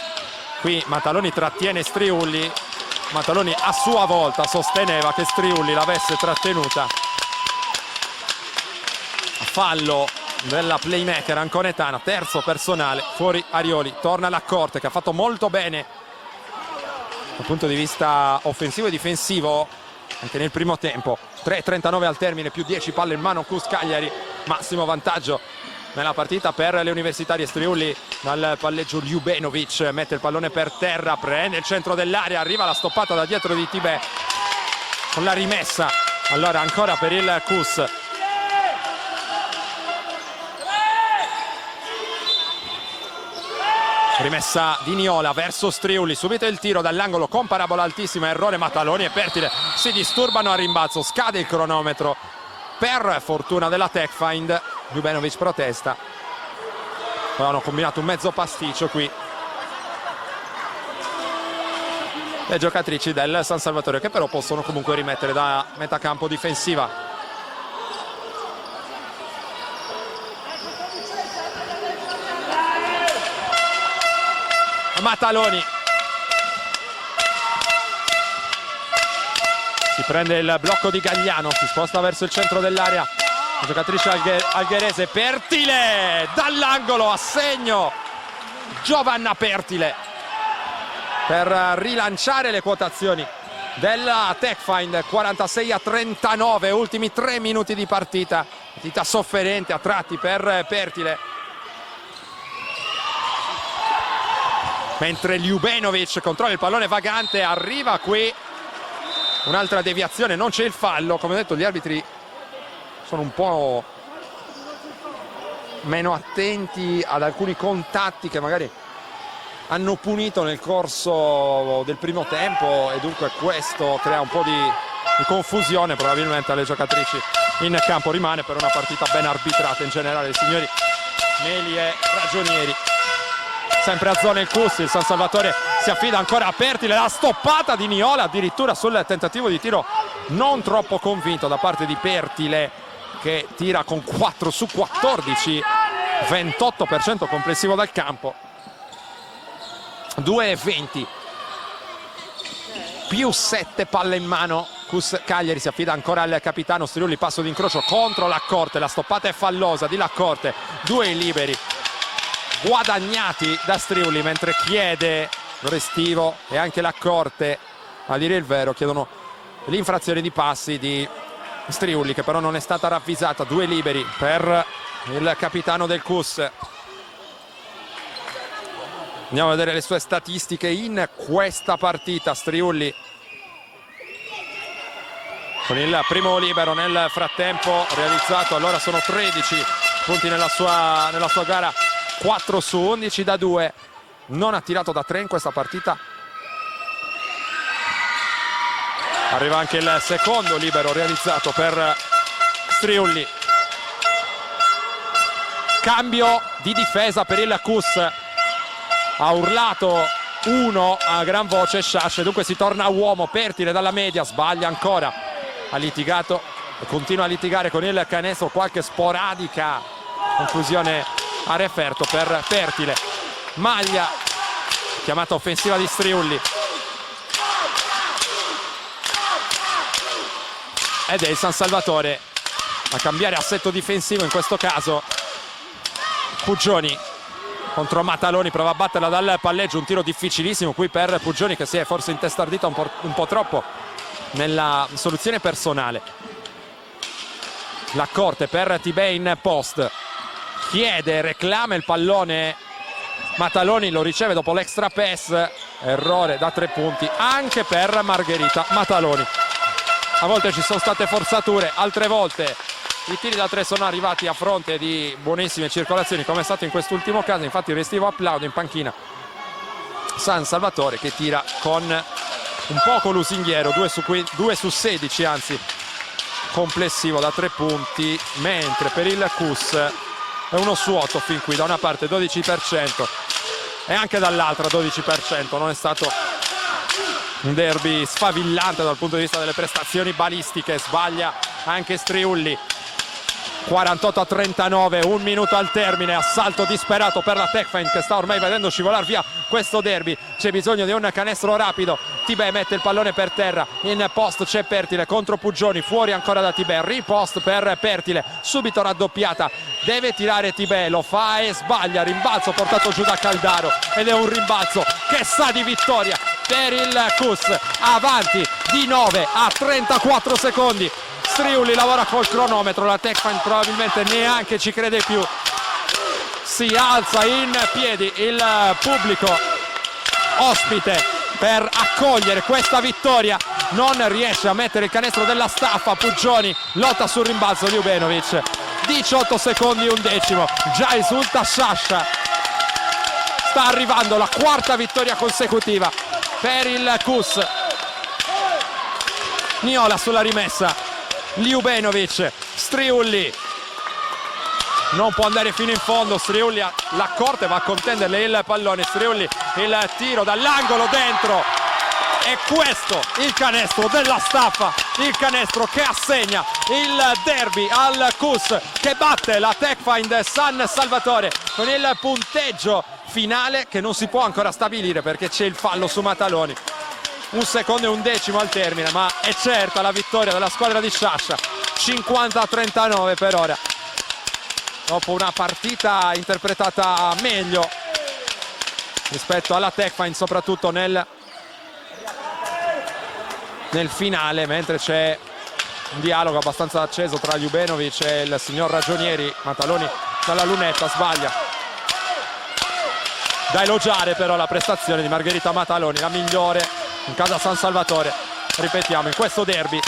Qui Mataloni trattiene Striulli. Mataloni a sua volta sosteneva che Striulli l'avesse trattenuta. Fallo della playmaker anconetana, terzo personale, fuori Arioli. Torna Laccorte che ha fatto molto bene dal punto di vista offensivo e difensivo anche nel primo tempo. 3:39 al termine, +10 palle in mano Cus Cagliari, massimo vantaggio nella partita per le universitarie. Striulli dal palleggio, Ljubenovic mette il pallone per terra, prende il centro dell'area, arriva la stoppata da dietro di Tibè con la rimessa. Allora ancora per il Cus. Rimessa di Niola verso Striulli, subito il tiro dall'angolo con parabola altissima, errore Mataloni e Pertile si disturbano a rimbalzo, scade il cronometro per fortuna della Techfind. Ljubenovic protesta, avevano combinato un mezzo pasticcio qui le giocatrici del San Salvatore, che però possono comunque rimettere da metà campo difensiva. Mataloni si prende il blocco di Gagliano, si sposta verso il centro dell'area la giocatrice algherese. Pertile dall'angolo, a segno Giovanna Pertile per rilanciare le quotazioni della Techfind. 46-39, ultimi 3 minuti di partita sofferente a tratti per Pertile, mentre Ljubenovic controlla il pallone vagante. Arriva qui un'altra deviazione, non c'è il fallo. Come ho detto, gli arbitri sono un po' meno attenti ad alcuni contatti che magari hanno punito nel corso del primo tempo, e dunque questo crea un po' di confusione probabilmente alle giocatrici in campo. Rimane per una partita ben arbitrata in generale, signori meli e ragionieri. Sempre a zona il Cus, il San Salvatore si affida ancora a Pertile, la stoppata di Niola addirittura sul tentativo di tiro non troppo convinto da parte di Pertile, che tira con 4 su 14, 28% complessivo dal campo. 2:20, +7 palle in mano Cus Cagliari si affida ancora al capitano Striulli, passo d'incrocio contro Laccorte, la stoppata è fallosa di Laccorte, 2 liberi guadagnati da Striulli, mentre chiede Restivo e anche Laccorte, a dire il vero, chiedono l'infrazione di passi di Striulli, che però non è stata ravvisata. 2 liberi per il capitano del Cus. Andiamo a vedere le sue statistiche in questa partita. Striulli con il primo libero nel frattempo realizzato, allora sono 13 punti nella sua gara, 4 su 11 da 2, non ha tirato da 3 in questa partita. Arriva anche il secondo libero realizzato per Striulli. Cambio di difesa per il Cus, ha urlato 1 a gran voce Sciascia, dunque si torna a uomo. Pertile dalla media, sbaglia ancora, ha litigato e continua a litigare con il canestro, qualche sporadica conclusione a referto per Pertile. Maglia, chiamata offensiva di Striulli, ed è il San Salvatore a cambiare assetto difensivo, in questo caso Puggioni contro Mataloni, prova a batterla dal palleggio, un tiro difficilissimo qui per Puggioni, che si è forse intestardita un po' troppo nella soluzione personale. Laccorte per Tibè in post, chiede, reclama il pallone Mataloni, lo riceve dopo l'extra pass, errore da 3 punti anche per Margherita Mataloni. A volte ci sono state forzature, altre volte i tiri da 3 sono arrivati a fronte di buonissime circolazioni, come è stato in quest'ultimo caso. Infatti Restivo applaude in panchina San Salvatore, che tira con un poco lusinghiero, 2 su 16 anzi complessivo da 3 punti, mentre per il Cus è 1 su 8 fin qui, da una parte 12% e anche dall'altra 12%. Non è stato un derby sfavillante dal punto di vista delle prestazioni balistiche. Sbaglia anche Striulli. 48-39, 1 minuto al termine, assalto disperato per la Techfind, che sta ormai vedendo scivolare via questo derby. C'è bisogno di un canestro rapido. Tibè mette il pallone per terra, in post c'è Pertile contro Puggioni, fuori ancora da Tibè, ripost per Pertile, subito raddoppiata, deve tirare Tibè, lo fa e sbaglia. Rimbalzo portato giù da Caldaro, ed è un rimbalzo che sa di vittoria per il Cus, avanti di 9 a 34 secondi. Striulli lavora col cronometro, la Techfind probabilmente neanche ci crede più. Si alza in piedi il pubblico ospite per accogliere questa vittoria. Non riesce a mettere il canestro della staffa Puggioni, lotta sul rimbalzo Ljubenovic. 18 secondi 1/10, già esulta Sciascia. Sta arrivando la 4ª vittoria consecutiva per il Cus. Niola sulla rimessa, Ljubenovic, Striulli non può andare fino in fondo. Striulli, Laccorte va a contenderle il pallone. Striulli, il tiro dall'angolo dentro, e questo il canestro della staffa, il canestro che assegna il derby al Cus, che batte la Techfind San Salvatore con il punteggio finale che non si può ancora stabilire perché c'è il fallo su Mataloni. 1 secondo e 1/10 al termine, ma è certa la vittoria della squadra di Sciascia, 50-39 per ora, dopo una partita interpretata meglio rispetto alla Techfind, soprattutto nel finale, mentre c'è un dialogo abbastanza acceso tra Ljubenovic e il signor Ragionieri. Mataloni dalla lunetta sbaglia. Da elogiare però la prestazione di Margherita Mataloni, la migliore in casa San Salvatore, ripetiamo, in questo derby.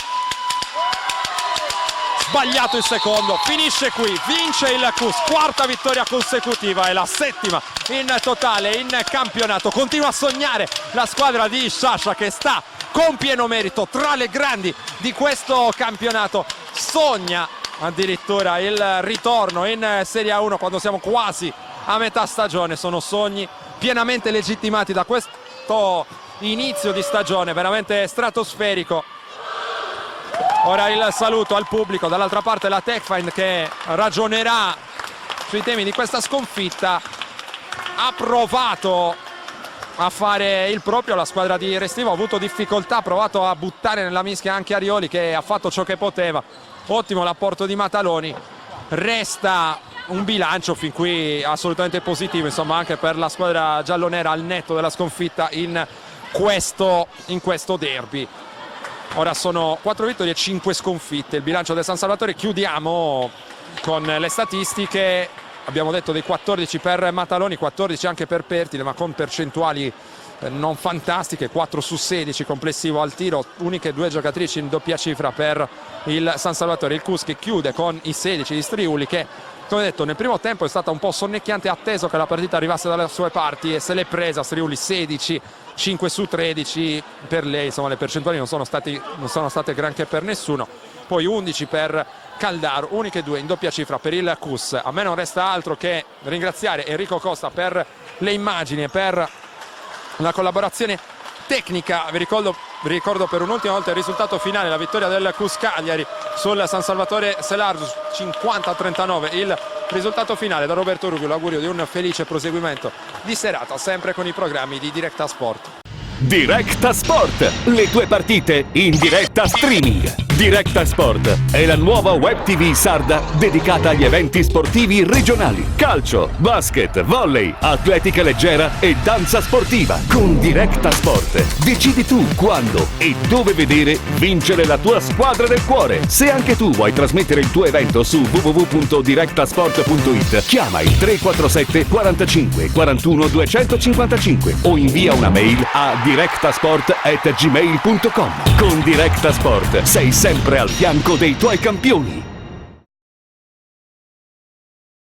Sbagliato il secondo, finisce qui, vince il Cus, 4ª vittoria consecutiva e la 7ª in totale in campionato. Continua a sognare la squadra di Sciascia, che sta con pieno merito tra le grandi di questo campionato. Sogna addirittura il ritorno in Serie A1 quando siamo quasi a metà stagione. Sono sogni pienamente legittimati da questo inizio di stagione veramente stratosferico. Ora il saluto al pubblico, dall'altra parte la Techfind che ragionerà sui temi di questa sconfitta. Ha provato a fare il proprio. La squadra di Restivo ha avuto difficoltà, ha provato a buttare nella mischia anche Arioli, che ha fatto ciò che poteva. Ottimo l'apporto di Mataloni. Resta un bilancio fin qui assolutamente positivo, insomma, anche per la squadra giallonera, al netto della sconfitta in questo derby. Ora sono 4 vittorie e 5 sconfitte il bilancio del San Salvatore. Chiudiamo con le statistiche. Abbiamo detto dei 14 per Mataloni, 14 anche per Pertile, ma con percentuali non fantastiche, 4 su 16 complessivo al tiro, uniche 2 giocatrici in doppia cifra per il San Salvatore. Il CUS che chiude con i 16 di Striuli, che come detto nel primo tempo è stata un po' sonnecchiante, atteso che la partita arrivasse dalle sue parti, e se l'è presa. Striuli 16, 5 su 13 per lei, insomma le percentuali non sono state granché per nessuno. Poi 11 per Caldaro, uniche 2 in doppia cifra per il CUS. A me non resta altro che ringraziare Enrico Costa per le immagini e per la collaborazione tecnica. Vi ricordo per un'ultima volta il risultato finale: la vittoria del CUS Cagliari sul San Salvatore Selarus 50-39. Il risultato finale da Roberto Rubio. L'augurio di un felice proseguimento di serata, sempre con i programmi di Directa Sport. Directa Sport, le tue partite in diretta streaming. Directa Sport è la nuova web TV sarda dedicata agli eventi sportivi regionali: calcio, basket, volley, atletica leggera e danza sportiva. Con Directa Sport decidi tu quando e dove vedere vincere la tua squadra del cuore. Se anche tu vuoi trasmettere il tuo evento su www.directasport.it, chiama il 347 45 41 255 o invia una mail a directasport@gmail.com. Con Directa Sport sei sempre al fianco dei tuoi campioni.